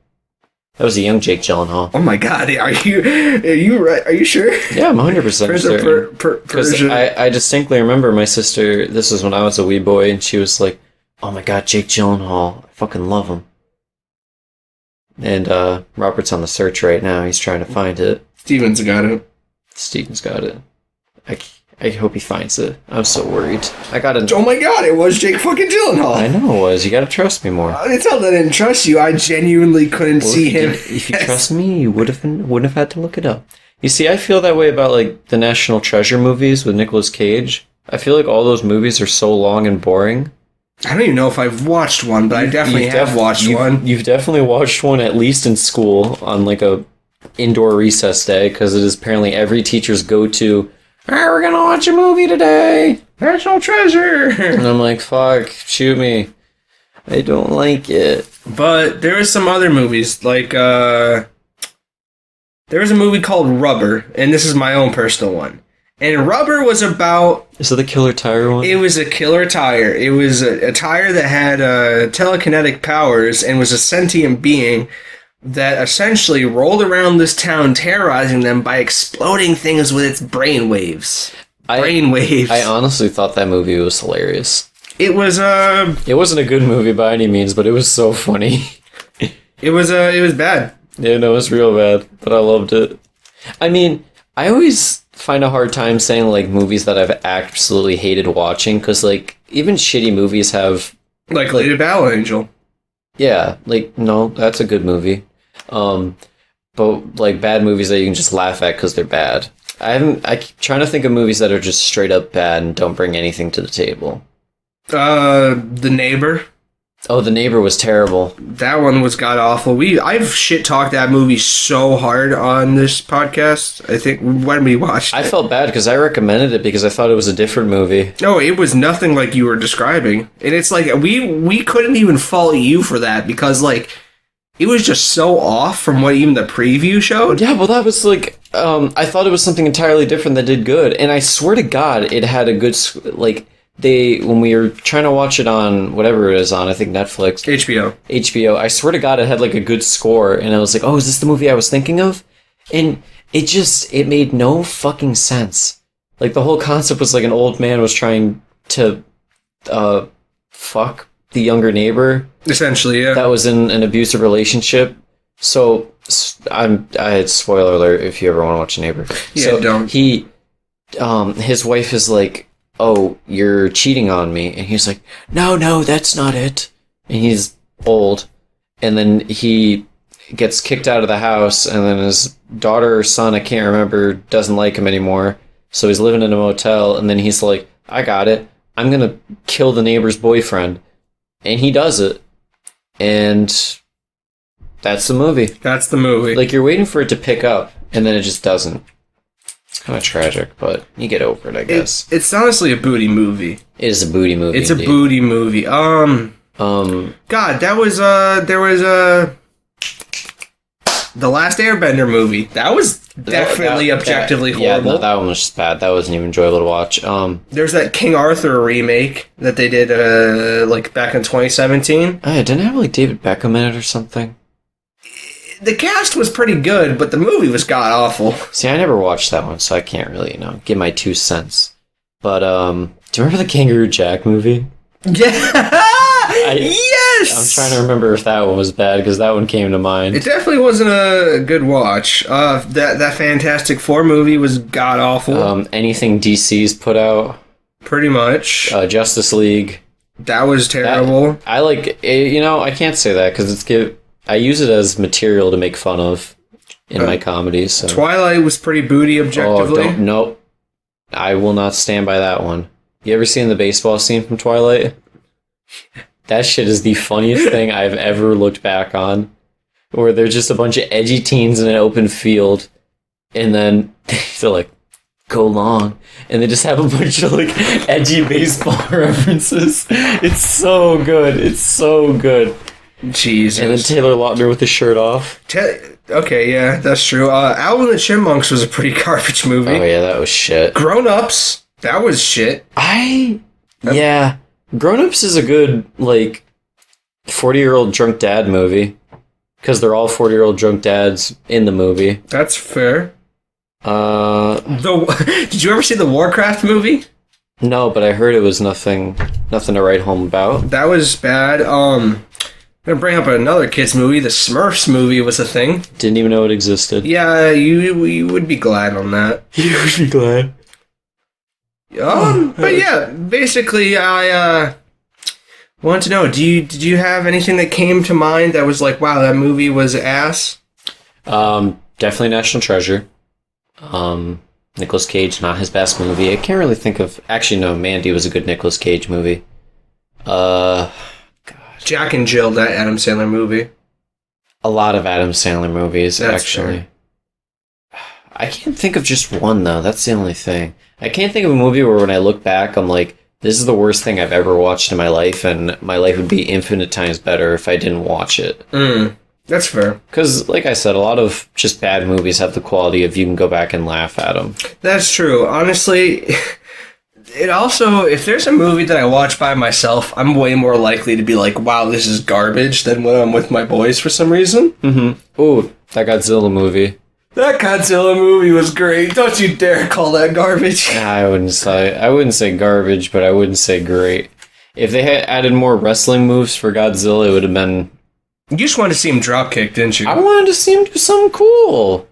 A: That was a young Jake Gyllenhaal.
B: Oh my god, are you right? Are you sure?
A: Yeah, I'm 100% certain. Because
B: Persia.
A: I distinctly remember my sister, this was when I was a wee boy, and she was like, oh my god, Jake Gyllenhaal, I fucking love him. And Robert's on the search right now, he's trying to find it.
B: Steven's got it.
A: Steven's got it. I hope he finds it. I'm so worried.
B: Oh my god, it was Jake fucking Gyllenhaal.
A: I know it was. You gotta trust me more.
B: It's not that I didn't trust you. I genuinely couldn't see him.
A: If you trust me, you wouldn't have had to look it up. You see, I feel that way about like the National Treasure movies with Nicolas Cage. I feel like all those movies are so long and boring.
B: I don't even know if I've watched one, but I definitely have watched one.
A: You've definitely watched one, at least in school, on like a indoor recess day, because it is apparently every teacher's go-to. Alright, we're gonna watch a movie today!
B: National Treasure!
A: And I'm like, fuck, shoot me. I don't like it.
B: But there was some other movies, like, there was a movie called Rubber, and this is my own personal one. And Rubber was about...
A: Is it the Killer Tire one?
B: It was a killer tire. It was a tire that had telekinetic powers and was a sentient being that essentially rolled around this town, terrorizing them by exploding things with its brainwaves.
A: I honestly thought that movie was hilarious.
B: It was
A: It wasn't a good movie by any means, but it was so funny.
B: It was bad.
A: Yeah, no, it was real bad, but I loved it. I mean, I always find a hard time saying like movies that I've absolutely hated watching, because like even shitty movies have
B: like Lady Battle Angel.
A: Yeah, like no, that's a good movie. But like bad movies that you can just laugh at because they're bad. I keep trying to think of movies that are just straight up bad and don't bring anything to the table.
B: The Neighbor.
A: Oh, The Neighbor was terrible.
B: That one was god awful. I've shit talked that movie so hard on this podcast. I think when we watched
A: I felt bad because I recommended it because I thought it was a different movie.
B: No, it was nothing like you were describing. And it's like we couldn't even fault you for that because like it was just so off from what even the preview showed.
A: Yeah, well that was like I thought it was something entirely different that did good. And I swear to God it had a good like when we were trying to watch it on whatever it is on, I think Netflix. HBO. I swear to God it had like a good score and I was like, oh, is this the movie I was thinking of? And it made no fucking sense. Like the whole concept was like an old man was trying to fuck the younger neighbor.
B: Essentially, yeah.
A: That was in an abusive relationship. So spoiler alert if you ever want to watch a Neighbor.
B: Yeah,
A: so
B: don't.
A: His wife is like, oh, you're cheating on me. And he's like, no, that's not it. And he's old. And then he gets kicked out of the house. And then his daughter or son, I can't remember, doesn't like him anymore. So he's living in a motel. And then he's like, I got it. I'm gonna kill the neighbor's boyfriend. And he does it. And that's the movie.
B: That's the movie.
A: Like, you're waiting for it to pick up, and then it just doesn't. It's kind of tragic, but you get over it, I guess.
B: It's honestly a booty movie.
A: It is a booty movie.
B: It's
A: indeed.
B: a booty movie. God, that was there was the Last Airbender movie. That was definitely objectively horrible.
A: Yeah, no, that one was just bad. That wasn't even enjoyable to watch.
B: There's that King Arthur remake that they did like back in 2017.
A: Didn't it have like David Beckham in it or something?
B: The cast was pretty good, but the movie was god awful.
A: See, I never watched that one, so I can't really, give my 2 cents. But do you remember the Kangaroo Jack movie?
B: Yeah. Yes!
A: I'm trying to remember if that one was bad, because that one came to mind.
B: It definitely wasn't a good watch. That Fantastic Four movie was god-awful.
A: Anything DC's put out.
B: Pretty much.
A: Justice League.
B: That was terrible.
A: I like it, I can't say that, because I use it as material to make fun of in my comedies. So.
B: Twilight was pretty booty, objectively.
A: Nope. I will not stand by that one. You ever seen the baseball scene from Twilight? That shit is the funniest thing I've ever looked back on. Where they're just a bunch of edgy teens in an open field, and then they're like, go long. And they just have a bunch of like edgy baseball references. It's so good. It's so good.
B: Jesus.
A: And then Taylor Lautner with his shirt off.
B: Okay, yeah, that's true. Alvin and the Chipmunks was a pretty garbage movie.
A: Oh yeah, that was shit.
B: Grown Ups, that was shit.
A: Yeah. Grown Ups is a good, 40-year-old drunk dad movie. Because they're all 40-year-old drunk dads in the movie.
B: That's fair. Did you ever see the Warcraft movie?
A: No, but I heard it was nothing to write home about.
B: That was bad. I'm gonna bring up another kids movie. The Smurfs movie was a thing.
A: Didn't even know it existed.
B: Yeah, you would be glad on that.
A: You would be glad.
B: But yeah, basically, I want to know, did you have anything that came to mind that was like, wow, that movie was ass?
A: Definitely National Treasure. Nicolas Cage, not his best movie. I can't really think of... Actually, no, Mandy was a good Nicolas Cage movie.
B: Jack and Jill, that Adam Sandler movie.
A: A lot of Adam Sandler movies,
B: That's
A: actually. Fair. I can't think of just one, though. That's the only thing. I can't think of a movie where when I look back, I'm like, this is the worst thing I've ever watched in my life, and my life would be infinite times better if I didn't watch it.
B: That's fair.
A: Because, like I said, a lot of just bad movies have the quality of you can go back and laugh at them.
B: That's true. Honestly, it also, if there's a movie that I watch by myself, I'm way more likely to be like, wow, this is garbage, than when I'm with my boys for some reason.
A: Mm-hmm. Ooh, that Godzilla movie.
B: That Godzilla movie was great. Don't you dare call that garbage.
A: I wouldn't say garbage, but I wouldn't say great. If they had added more wrestling moves for Godzilla, it would have been...
B: You just wanted to see him drop kick, didn't you?
A: I wanted to see him do something cool.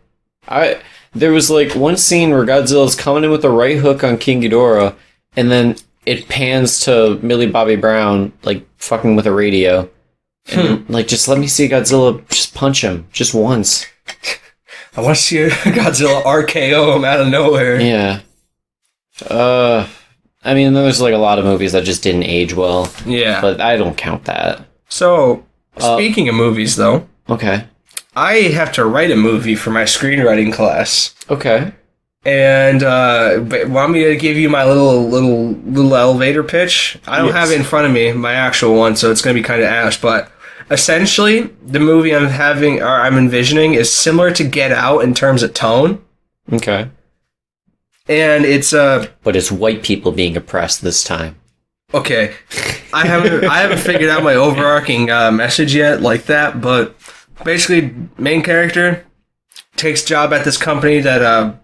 A: There was like one scene where Godzilla's coming in with a right hook on King Ghidorah, and then it pans to Millie Bobby Brown, like fucking with a radio. And just let me see Godzilla just punch him just once.
B: I want to see Godzilla RKO him out of nowhere.
A: Yeah. I mean, there's like a lot of movies that just didn't age well.
B: Yeah.
A: But I don't count that.
B: So, speaking of movies, though.
A: Okay.
B: I have to write a movie for my screenwriting class.
A: Okay.
B: And want me to give you my little elevator pitch? I don't have it in front of me, my actual one, so it's going to be kind of ash, but essentially, the movie I'm envisioning is similar to Get Out in terms of tone.
A: Okay.
B: And it's
A: but it's white people being oppressed this time.
B: Okay. I haven't figured out my overarching message yet like that, but basically, main character takes job at this company that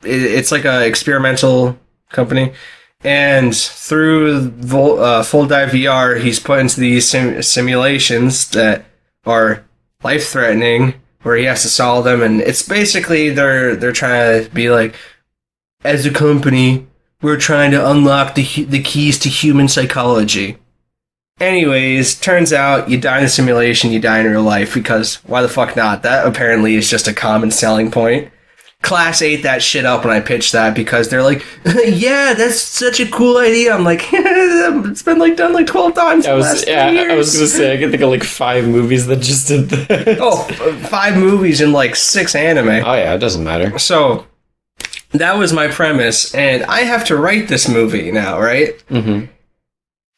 B: it's like a experimental company, and through full dive VR, he's put into these simulations that are life threatening, where he has to solve them, and it's basically they're trying to be like, as a company, we're trying to unlock the keys to human psychology. Anyways, turns out you die in a simulation, you die in real life, because why the fuck not? That apparently is just a common selling point. Class ate that shit up when I pitched that because they're like, yeah, that's such a cool idea. I'm like, it's been like done like 12 times in the last 3 years.
A: I was gonna say I can think of like 5 movies that just did that.
B: Oh, 5 movies and like 6 anime.
A: Oh yeah, it doesn't matter.
B: So that was my premise, and I have to write this movie now, right?
A: Mm-hmm.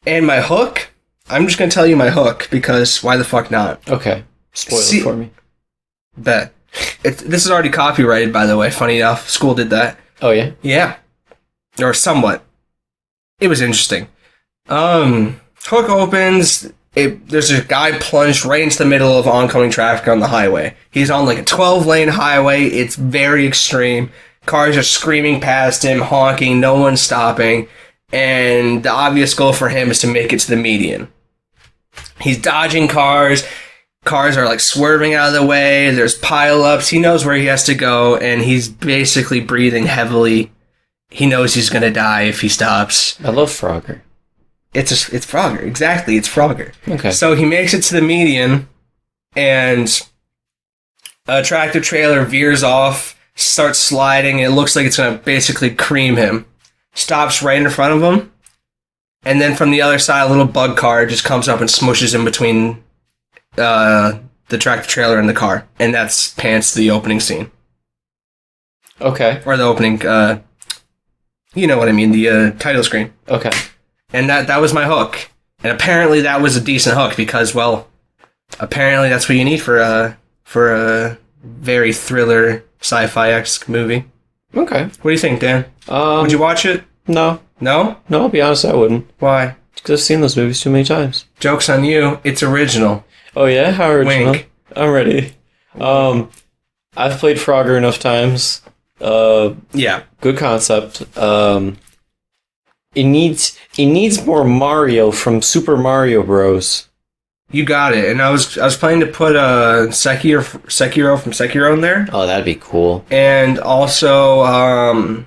B: And my hook, I'm just gonna tell you my hook because why the fuck not?
A: Okay, spoil it for me.
B: Bet. This is already copyrighted, by the way. Funny enough, school did that.
A: Oh yeah,
B: Yeah, or somewhat. It was interesting. Hook opens. There's a guy plunged right into the middle of oncoming traffic on the highway. He's on like a 12-lane highway. It's very extreme. Cars are screaming past him, honking. No one's stopping. And the obvious goal for him is to make it to the median. He's dodging cars. Cars are like swerving out of the way. There's pile-ups. He knows where he has to go, and he's basically breathing heavily. He knows he's gonna die if he stops.
A: I love Frogger.
B: It's Frogger. Exactly, it's Frogger.
A: Okay.
B: So he makes it to the median, and a tractor trailer veers off, starts sliding, and it looks like it's gonna basically cream him. Stops right in front of him, and then from the other side, a little bug car just comes up and smushes in between the tractor trailer and the car, and that's pants to the opening scene.
A: Okay.
B: Or the opening, you know what I mean, the title screen.
A: Okay.
B: And that was my hook. And apparently that was a decent hook because, well, apparently that's what you need for a very thriller sci-fi-esque movie.
A: Okay.
B: What do you think, Dan? Would you watch it?
A: No.
B: No?
A: No, I'll be honest, I wouldn't.
B: Why?
A: Because I've seen those movies too many times.
B: Joke's on you. It's original.
A: Oh yeah? How original?
B: Wink.
A: I'm ready. I've played Frogger enough times.
B: Yeah.
A: Good concept. It needs more Mario from Super Mario Bros.
B: You got it. And I was planning to put Sekiro from Sekiro in there.
A: Oh, that'd be cool.
B: And also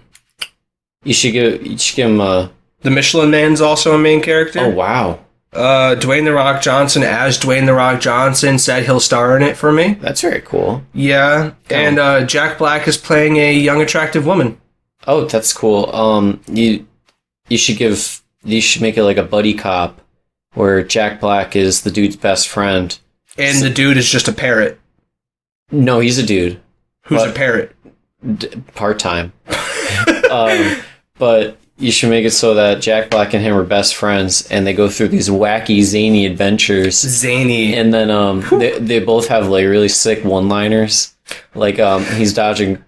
A: You should give him a...
B: the Michelin Man's also a main character.
A: Oh wow.
B: Dwayne The Rock Johnson as Dwayne The Rock Johnson said he'll star in it for me.
A: That's very cool.
B: Yeah. And Jack Black is playing a young attractive woman.
A: Oh, that's cool. You should make it like a buddy cop where Jack Black is the dude's best friend.
B: And the dude is just a parrot.
A: No, he's a dude.
B: Who's a parrot?
A: Part-time. But you should make it so that Jack Black and him are best friends, and they go through these wacky, zany adventures.
B: Zany.
A: And then they both have like really sick one-liners. Like he's dodging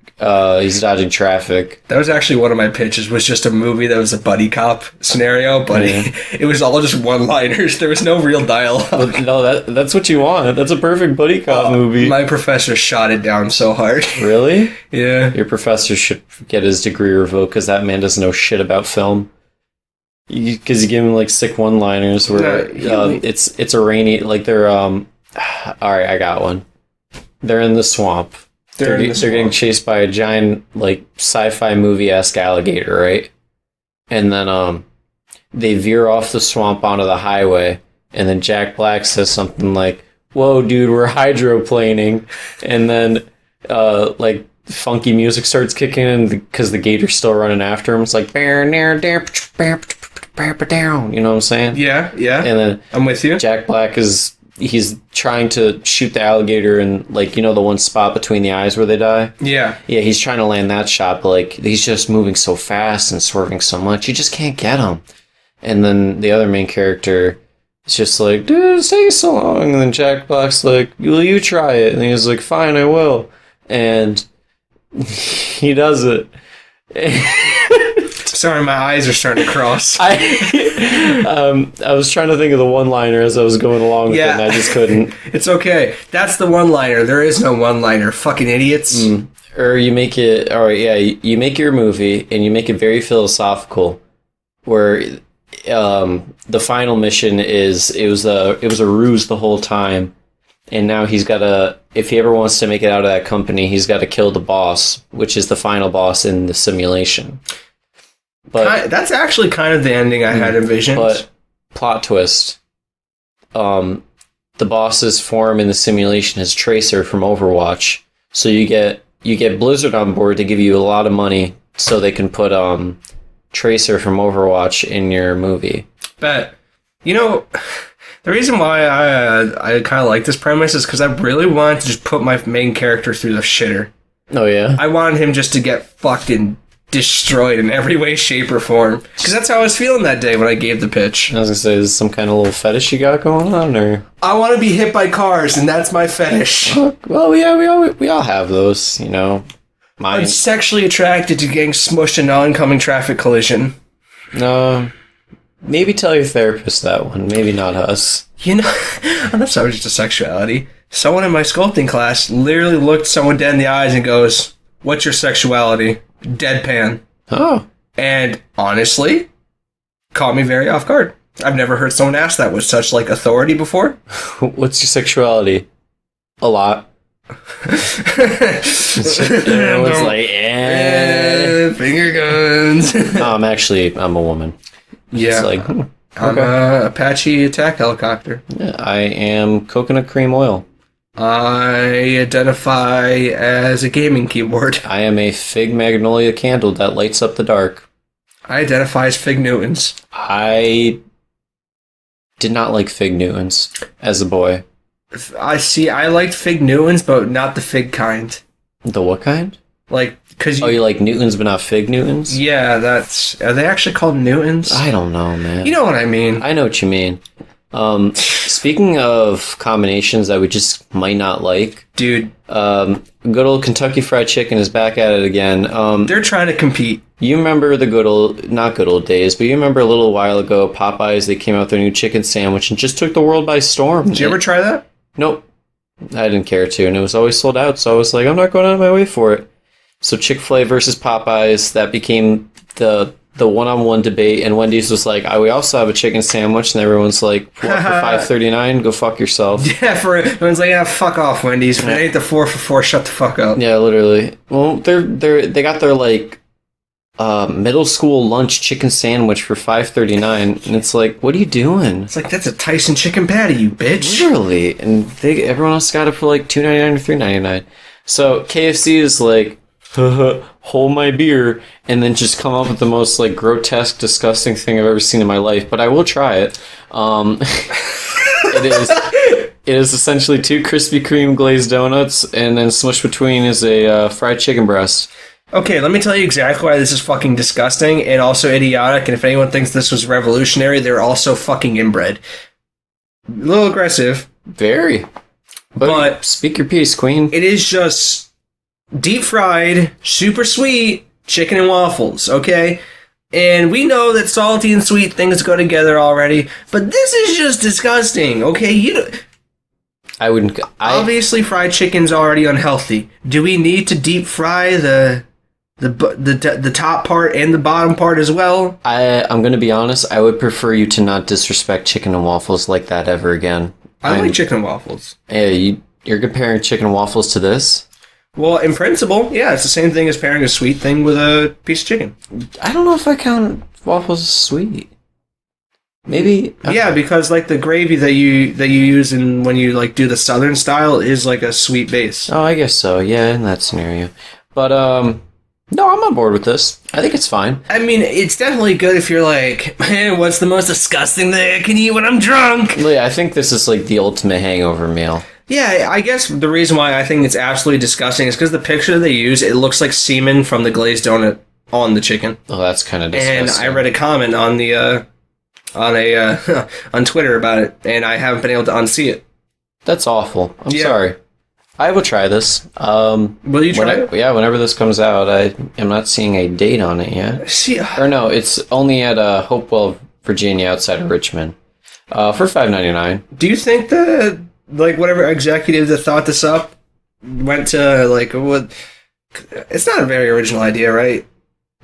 A: traffic.
B: That was actually one of my pitches, was just a movie that was a buddy cop scenario, but it was all just one-liners. There was no real dialogue.
A: No, that's what you want. That's a perfect buddy cop movie.
B: My professor shot it down so hard.
A: Really?
B: Yeah.
A: Your professor should get his degree revoked because that man doesn't know shit about film. Because you give him like sick one-liners where it's a rainy, like they're all right, I got one. They're in the swamp. They're getting chased by a giant, like, sci-fi movie-esque alligator, right? And then they veer off the swamp onto the highway, and then Jack Black says something like, "Whoa, dude, we're hydroplaning," and then like funky music starts kicking in because the gator's still running after him. It's like, you know what I'm saying?
B: Yeah.
A: And then
B: I'm with you.
A: Jack Black he's trying to shoot the alligator in, like, you know, the one spot between the eyes where they die?
B: Yeah.
A: Yeah, he's trying to land that shot, but, like, he's just moving so fast and swerving so much, you just can't get him. And then the other main character is just like, dude, it's taking so long. And then Jack Black's like, will you try it? And he's like, fine, I will. And he does it.
B: Sorry, my eyes are starting to cross.
A: I was trying to think of the one-liner as I was going along with it, and I just couldn't.
B: It's okay. That's the one-liner. There is no one-liner. Fucking idiots.
A: Or you make it... Alright, yeah, you make your movie, and you make it very philosophical, where the final mission is... It was a ruse the whole time, and now he's got to... If he ever wants to make it out of that company, he's got to kill the boss, which is the final boss in the simulation. But
B: that's actually kind of the ending I had envisioned.
A: But plot twist: the boss's form in the simulation is Tracer from Overwatch. So you get you get Blizzard on board to give you a lot of money so they can put Tracer from Overwatch in your movie.
B: Bet. You know, the reason why I kind of like this premise is because I really wanted to just put my main character through the shitter.
A: Oh, yeah?
B: I wanted him just to get fucking destroyed in every way, shape, or form. Because that's how I was feeling that day when I gave the pitch.
A: I was going to say, is this some kind of little fetish you got going on, or?
B: I want to be hit by cars, and that's my fetish.
A: Well, yeah, we all have those, you know. Mine.
B: I'm sexually attracted to getting smushed in an oncoming traffic collision.
A: No. Maybe tell your therapist that one. Maybe not us.
B: You know, I'm not sorry, just a sexuality. Someone in my sculpting class literally looked someone dead in the eyes and goes, "What's your sexuality?" Deadpan.
A: Oh.
B: And honestly, caught me very off guard. I've never heard someone ask that with such, like, authority before.
A: What's your sexuality? A lot. Everyone's like,
B: finger guns.
A: No, I'm a woman.
B: Yeah.
A: It's like,
B: I'm a Apache attack helicopter.
A: Yeah, I am coconut cream oil.
B: I identify as a gaming keyboard.
A: I am a fig magnolia candle that lights up the dark.
B: I identify as Fig Newtons.
A: I did not like Fig Newtons as a boy.
B: I liked Fig Newtons, but not the fig kind.
A: The what kind?
B: Like, cause
A: you like Newtons, but not Fig Newtons?
B: Yeah, are they actually called Newtons?
A: I don't know, man.
B: You know what I mean.
A: I know what you mean. Speaking of combinations that we just might not like,
B: dude,
A: good old Kentucky Fried Chicken is back at it again.
B: They're trying to compete.
A: You remember the not good old days, but you remember a little while ago, Popeyes, they came out with their new chicken sandwich and just took the world by storm.
B: Did you ever try that?
A: Nope. I didn't care to, and it was always sold out, so I was like, I'm not going out of my way for it. So Chick-fil-A versus Popeyes, that became the one-on-one debate, and Wendy's was like, we also have a chicken sandwich, and everyone's like, what, for $5.39? Go fuck yourself.
B: Yeah, everyone's like, fuck off, Wendy's. If it ain't the 4 for 4, shut the fuck up.
A: Yeah, literally. Well, they got their, like, middle school lunch chicken sandwich for $5.39, and it's like, what are you doing?
B: It's like, that's a Tyson chicken patty, you bitch.
A: Literally. And everyone else got it for like $2.99 or $3.99. So KFC is like, hold my beer, and then just come up with the most like grotesque, disgusting thing I've ever seen in my life. But I will try it. It is essentially 2 Krispy Kreme glazed donuts, and then smushed between is a fried chicken breast.
B: Okay, let me tell you exactly why this is fucking disgusting and also idiotic, and if anyone thinks this was revolutionary, they're also fucking inbred. A little aggressive.
A: Very. But speak your piece, queen.
B: It is just deep fried, super sweet chicken and waffles, okay? And we know that salty and sweet things go together already, but this is just disgusting, okay? Obviously, fried chicken's already unhealthy. Do we need to deep fry the top part and the bottom part as well?
A: I'm going to be honest. I would prefer you to not disrespect chicken and waffles like that ever again.
B: I like chicken and waffles.
A: Hey, you're comparing chicken and waffles to this?
B: Well, in principle, yeah, it's the same thing as pairing a sweet thing with a piece of chicken.
A: I don't know if I count waffles as sweet. Maybe.
B: Yeah, because like the gravy that you use when you like do the southern style is like a sweet base.
A: Oh, I guess so. Yeah, in that scenario. But no, I'm on board with this. I think it's fine.
B: I mean, it's definitely good if you're like, man, what's the most disgusting thing I can eat when I'm drunk?
A: Yeah, I think this is like the ultimate hangover meal.
B: Yeah, I guess the reason why I think it's absolutely disgusting is because the picture they use, it looks like semen from the glazed donut on the chicken.
A: Oh, that's kind of disgusting.
B: And I read a comment on the on Twitter about it, and I haven't been able to unsee it.
A: That's awful. I'm sorry. I will try this.
B: Will you try it?
A: Yeah, whenever this comes out. I am not seeing a date on it yet. Or no, it's only at Hopewell, Virginia, outside of Richmond, for $5.99.
B: Do you think that like whatever executive that thought this up went to like what? It's not a very original idea, right?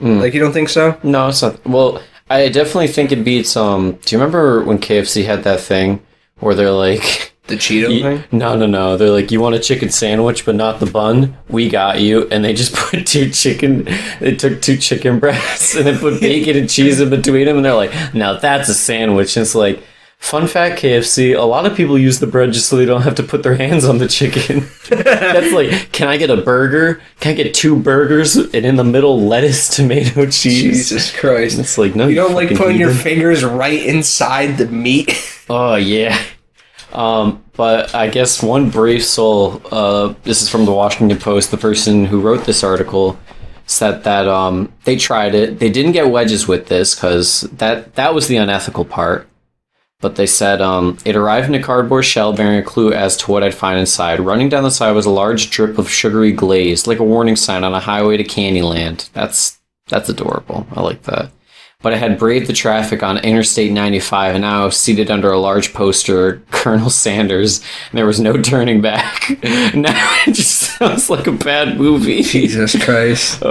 B: Like, you don't think so?
A: No, it's not. Well, I definitely think it beats. Do you remember when KFC had that thing where they're like
B: the Cheeto thing?
A: No. They're like, you want a chicken sandwich, but not the bun? We got you. And they just put They took 2 chicken breasts and then put bacon and cheese in between them, and they're like, now that's a sandwich. And it's like, Fun fact, KFC, a lot of people use the bread just so they don't have to put their hands on the chicken. That's like, can I get a burger? Can I get 2 burgers? And in the middle, lettuce, tomato, cheese.
B: Jesus Christ.
A: It's like, no,
B: you don't like putting
A: heathen.
B: your fingers right inside the meat?
A: Oh, yeah. But I guess one brave soul, this is from the Washington Post, the person who wrote this article, said that they tried it. They didn't get wedges with this because that was the unethical part. But they said it arrived in a cardboard shell bearing a clue as to what I'd find inside. Running down the side was a large drip of sugary glaze, like a warning sign on a highway to Candyland. That's adorable. I like that. But I had braved the traffic on Interstate 95, and now I was seated under a large poster, Colonel Sanders, and there was no turning back. Now it just sounds like a bad movie.
B: Jesus Christ.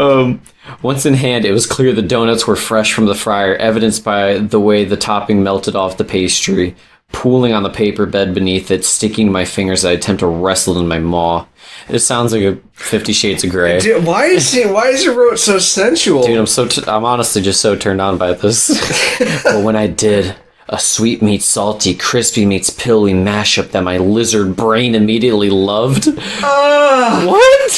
A: Once in hand, it was clear the donuts were fresh from the fryer, evidenced by the way the topping melted off the pastry, pooling on the paper bed beneath it, sticking to my fingers as I attempt to wrestle in my maw. It sounds like a 50 Shades of Grey.
B: Dude, why is it wrote so sensual?
A: Dude, I'm honestly just so turned on by this. But when I did, a sweet meets salty, crispy meets pillowy mashup that my lizard brain immediately loved. What?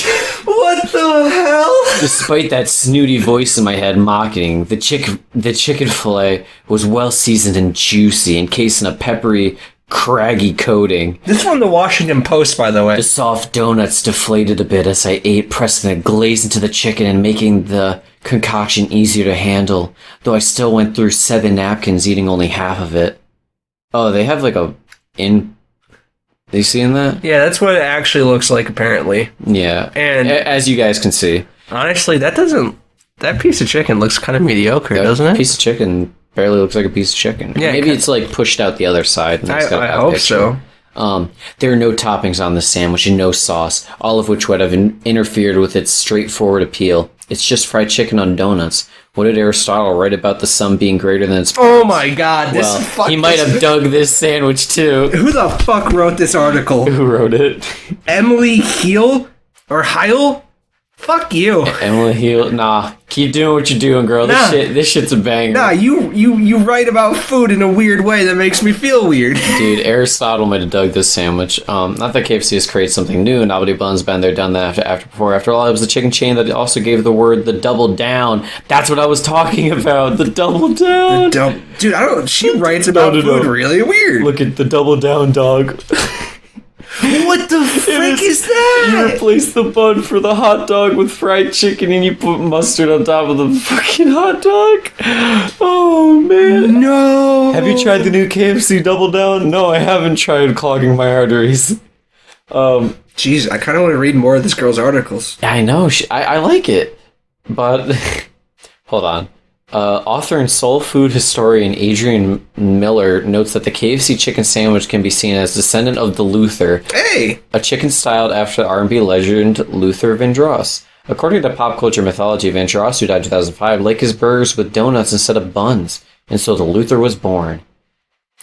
B: What the hell?
A: Despite that snooty voice in my head mocking, the chicken fillet was well seasoned and juicy, encased in a peppery, craggy coating.
B: This is from the Washington Post, by the way.
A: The soft donuts deflated a bit as I ate, pressing a glaze into the chicken and making the concoction easier to handle, though I still went through 7 napkins eating only half of it. Oh, they have like Are you seeing that?
B: Yeah, that's what it actually looks like, apparently.
A: Yeah.
B: And
A: as you guys can see.
B: Honestly, that piece of chicken looks kind of mediocre, doesn't it?
A: Piece of chicken barely looks like a piece of chicken.
B: Yeah,
A: maybe it's like pushed out the other side. And
B: I hope so.
A: There are no toppings on the sandwich and no sauce, all of which would have interfered with its straightforward appeal. It's just fried chicken on donuts. What did Aristotle write about the sum being greater than its
B: Oh my god,
A: he might have dug this sandwich too.
B: Who the fuck wrote this article?
A: Who wrote it?
B: Emily Heil? Or Heil? Fuck you.
A: Emily Heal. Nah, keep doing what you're doing, girl.
B: Nah.
A: This shit's a banger.
B: Nah, you write about food in a weird way that makes me feel weird.
A: Dude, Aristotle might have dug this sandwich. Not that KFC has created something new. Novelty buns, been there, done that before. After all, it was the chicken chain that also gave the word the double down. That's what I was talking about. The double down.
B: Dude, she writes about food really weird.
A: Look at the double down, dog.
B: What the frick is that?
A: You replace the bun for the hot dog with fried chicken and you put mustard on top of the fucking hot dog? Oh, man.
B: No.
A: Have you tried the new KFC Double Down? No, I haven't tried clogging my arteries.
B: Jeez, I kind of want to read more of this girl's articles.
A: I know. I like it. But, hold on. Author and soul food historian Adrian Miller notes that the KFC chicken sandwich can be seen as descendant of the Luther, a chicken styled after the R&B legend Luther Vandross. According to pop culture mythology, Vandross, who died in 2005, liked his burgers with donuts instead of buns, and so the Luther was born.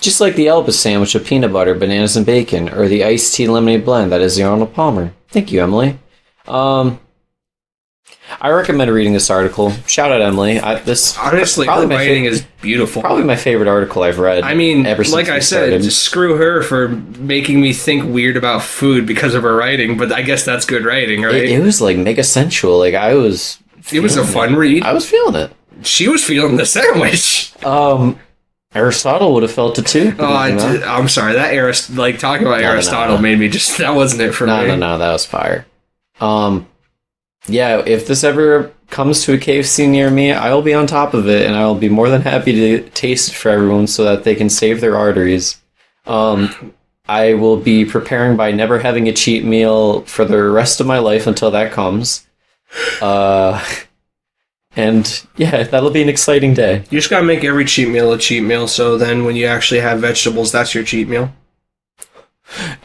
A: Just like the Elvis sandwich with peanut butter, bananas, and bacon, or the iced tea lemonade blend that is the Arnold Palmer. Thank you, Emily. I recommend reading this article. Shout out, Emily.
B: Honestly, her writing is beautiful.
A: Probably my favorite article I've read.
B: I mean,
A: ever since
B: like I said, just screw her for making me think weird about food because of her writing, but I guess that's good writing, right?
A: It was like mega sensual. Like it was
B: a fun read.
A: I was feeling it.
B: She was feeling the sandwich.
A: Aristotle would have felt it too.
B: I'm sorry. Talking about Aristotle made me just, that wasn't it for me.
A: No, that was fire. Yeah, if this ever comes to a KFC near me, I'll be on top of it, and I'll be more than happy to taste it for everyone so that they can save their arteries. I will be preparing by never having a cheat meal for the rest of my life until that comes. And yeah, that'll be an exciting day.
B: You just gotta make every cheat meal a cheat meal, so then when you actually have vegetables, that's your cheat meal.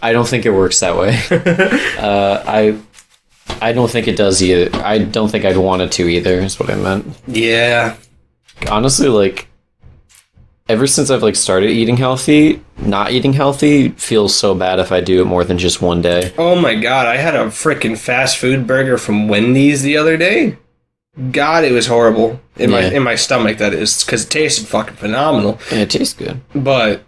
A: I don't think it works that way. I don't think it does either. I don't think I'd want it to either, is what I meant.
B: Yeah.
A: Honestly, like, ever since I've, started eating healthy, not eating healthy feels so bad if I do it more than just one day.
B: Oh my god, I had a freaking fast food burger from Wendy's the other day. God, it was horrible. In my stomach, that is, because it tasted fucking phenomenal.
A: And it tastes good.
B: But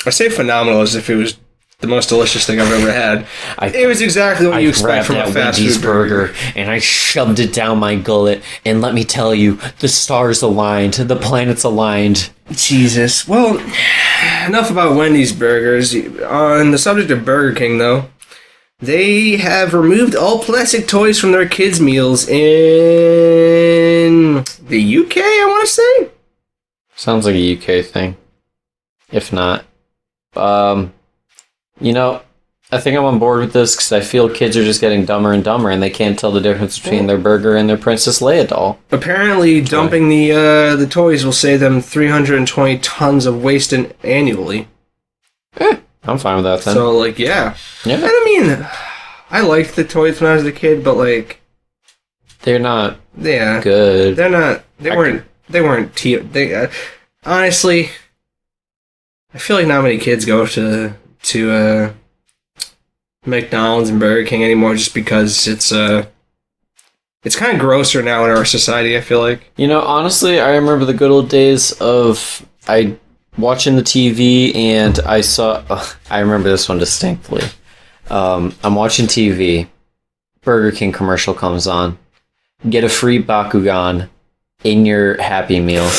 B: I say phenomenal as if it was the most delicious thing I've ever had. It was exactly what you expect from a fast food burger.
A: And I shoved it down my gullet. And let me tell you, the stars aligned, the planets aligned.
B: Jesus. Well, enough about Wendy's burgers. On the subject of Burger King, though, they have removed all plastic toys from their kids' meals in the UK, I want to say?
A: Sounds like a UK thing. If not. You know, I think I'm on board with this because I feel kids are just getting dumber and dumber and they can't tell the difference between their burger and their Princess Leia doll.
B: Apparently, dumping the toys will save them 320 tons of waste annually.
A: I'm fine with that then.
B: So, like, yeah.
A: Yeah.
B: And I mean, I liked the toys when I was a kid, but, like...
A: They're not
B: good. They're not... They weren't... honestly, I feel like not many kids go to McDonald's and Burger King anymore just because it's kind of grosser now in our society, I feel like.
A: You know, honestly, I remember the good old days of watching the TV and I remember this one distinctly. I'm watching TV, Burger King commercial comes on, get a free Bakugan in your Happy Meal.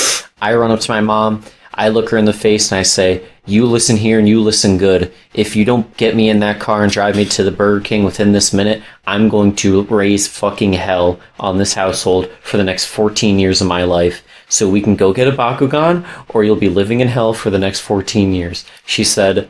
A: I run up to my mom, I look her in the face and I say, you listen here and you listen good. If you don't get me in that car and drive me to the Burger King within this minute, I'm going to raise fucking hell on this household for the next 14 years of my life. So we can go get a Bakugan or you'll be living in hell for the next 14 years. She said,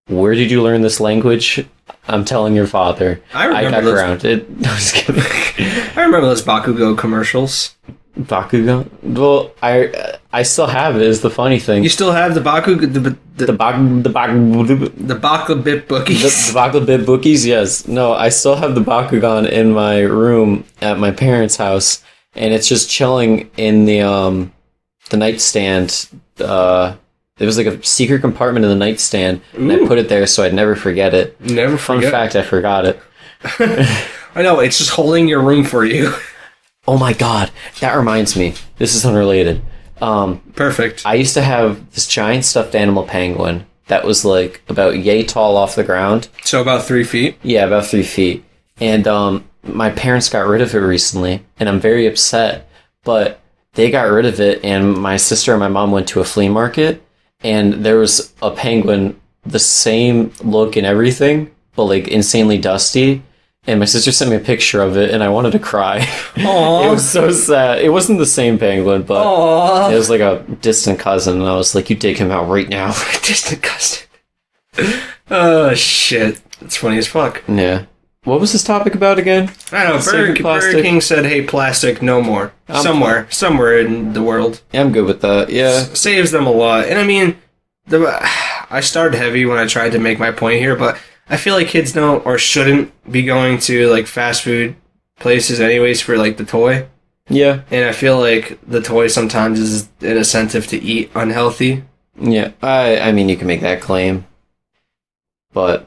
A: where did you learn this language? I'm telling your father. I got grounded. I was kidding.
B: I remember those Bakugo commercials.
A: Bakugan? Well, I still have it, is the funny thing.
B: You still have the Bakugan? The Baklabit bookies?
A: The Baklabit bookies, yes. No, I still have the Bakugan in my room at my parents' house, and it's just chilling in the nightstand. There was like a secret compartment in the nightstand, and I put it there so I'd never forget it. Fun fact, I forgot it.
B: I know, it's just holding your room for you.
A: Oh my god, that reminds me. This is unrelated.
B: Perfect.
A: I used to have this giant stuffed animal penguin that was like about yay tall off the ground.
B: So about 3 feet?
A: Yeah, about 3 feet. And my parents got rid of it recently, and I'm very upset. But they got rid of it, and my sister and my mom went to a flea market, and there was a penguin, the same look and everything, but like insanely dusty. And my sister sent me a picture of it, and I wanted to cry.
B: Aww.
A: It was so sad. It wasn't the same penguin, but Aww. It was like a distant cousin, and I was like, you dig him out right now.
B: Distant cousin. Oh, shit. That's funny as fuck.
A: Yeah. What was this topic about again?
B: I don't know. Burger King said, hey, plastic, no more. Somewhere in the world.
A: Yeah, I'm good with that, yeah.
B: Saves them a lot. And I mean, I started heavy when I tried to make my point here, but I feel like kids don't or shouldn't be going to like fast food places anyways for like the toy.
A: Yeah.
B: And I feel like the toy sometimes is an incentive to eat unhealthy.
A: Yeah. I mean, you can make that claim. But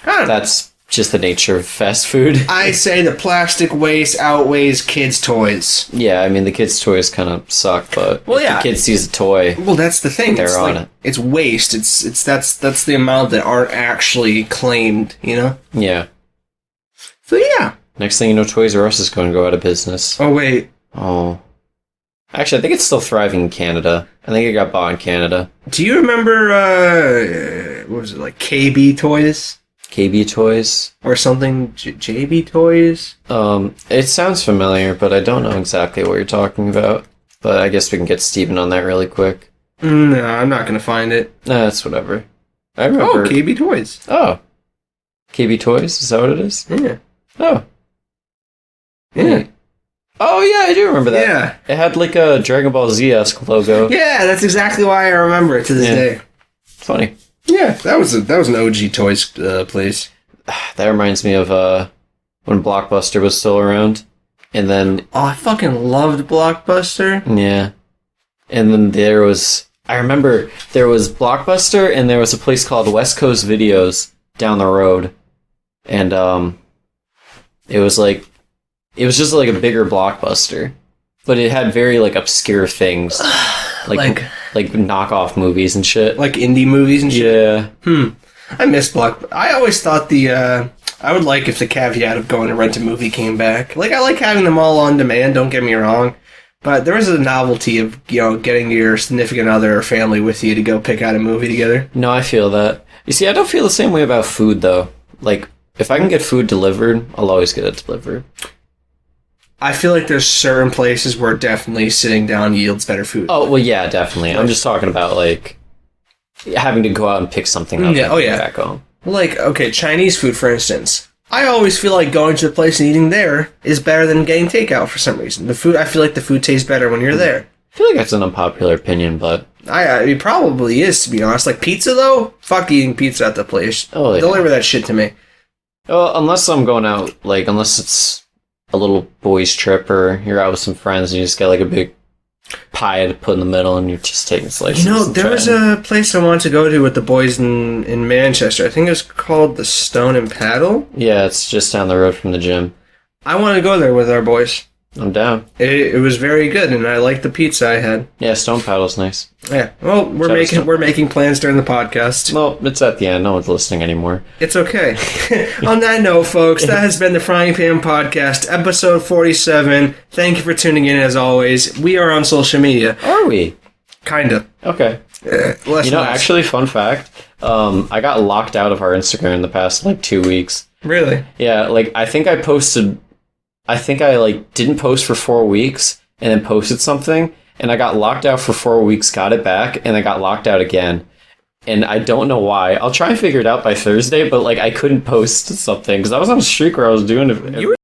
A: that's just the nature of fast food.
B: I say the plastic waste outweighs kids' toys.
A: Yeah, I mean, the kids' toys kind of suck, but if the kid sees a toy...
B: Well, that's the thing.
A: They're on it.
B: It's waste. That's the amount that aren't actually claimed, you know?
A: Yeah.
B: So, yeah.
A: Next thing you know, Toys R Us is going to go out of business.
B: Oh, wait.
A: Oh. Actually, I think it's still thriving in Canada. I think it got bought in Canada.
B: Do you remember, what was it, like KB Toys?
A: KB Toys?
B: Or something? JB Toys?
A: It sounds familiar, but I don't know exactly what you're talking about. But I guess we can get Steven on that really quick.
B: No, I'm not going to find it.
A: That's whatever. I remember...
B: Oh, KB Toys.
A: Oh. KB Toys? Is that what it is?
B: Yeah.
A: Oh.
B: Yeah.
A: Oh, yeah, I do remember that.
B: Yeah.
A: It had like a Dragon Ball Z-esque logo.
B: Yeah, that's exactly why I remember it to this day.
A: Funny.
B: Yeah, that was an OG Toys place.
A: That reminds me of when Blockbuster was still around. And then...
B: Oh, I fucking loved Blockbuster.
A: Yeah. And then there was... I remember there was Blockbuster and there was a place called West Coast Videos down the road. And it was like... It was just like a bigger Blockbuster. But it had very like obscure things.
B: Like
A: like knockoff movies and shit.
B: Like indie movies and shit?
A: Yeah.
B: I miss I always thought I would like if the caveat of going to rent a movie came back. Like, I like having them all on demand, don't get me wrong. But there is a novelty of, getting your significant other or family with you to go pick out a movie together.
A: No, I feel that. You see, I don't feel the same way about food, though. Like, if I can get food delivered, I'll always get it delivered.
B: I feel like there's certain places where definitely sitting down yields better food.
A: Oh, well, yeah, definitely. I'm just talking about, like, having to go out and pick something up back home.
B: Like, okay, Chinese food, for instance. I always feel like going to a place and eating there is better than getting takeout for some reason. I feel like the food tastes better when you're there.
A: I feel like that's an unpopular opinion, but...
B: It probably is, to be honest. Like, pizza, though? Fuck eating pizza at the place.
A: Oh, yeah.
B: Deliver that shit to me.
A: Well, unless I'm going out, like, unless it's a little boys' trip or you're out with some friends and you just get, like, a big pie to put in the middle and you're just taking slices.
B: There was a place I wanted to go to with the boys in Manchester. I think it was called the Stone and Paddle.
A: Yeah, it's just down the road from the gym.
B: I want to go there with our boys.
A: I'm down.
B: It was very good, and I liked the pizza I had.
A: Yeah, Stone Paddle's nice.
B: Yeah. Well, we're making plans during the podcast.
A: Well, it's at the end. No one's listening anymore.
B: It's okay. On that note, folks, that has been the Frying Pan Podcast, episode 47. Thank you for tuning in, as always. We are on social media.
A: Are we?
B: Kinda.
A: Okay. Actually, fun fact. I got locked out of our Instagram in the past, 2 weeks.
B: Really?
A: Yeah, I think I didn't post for 4 weeks and then posted something and I got locked out for 4 weeks, got it back, and I got locked out again. And I don't know why. I'll try and figure it out by Thursday, but I couldn't post something because I was on a streak where I was doing it.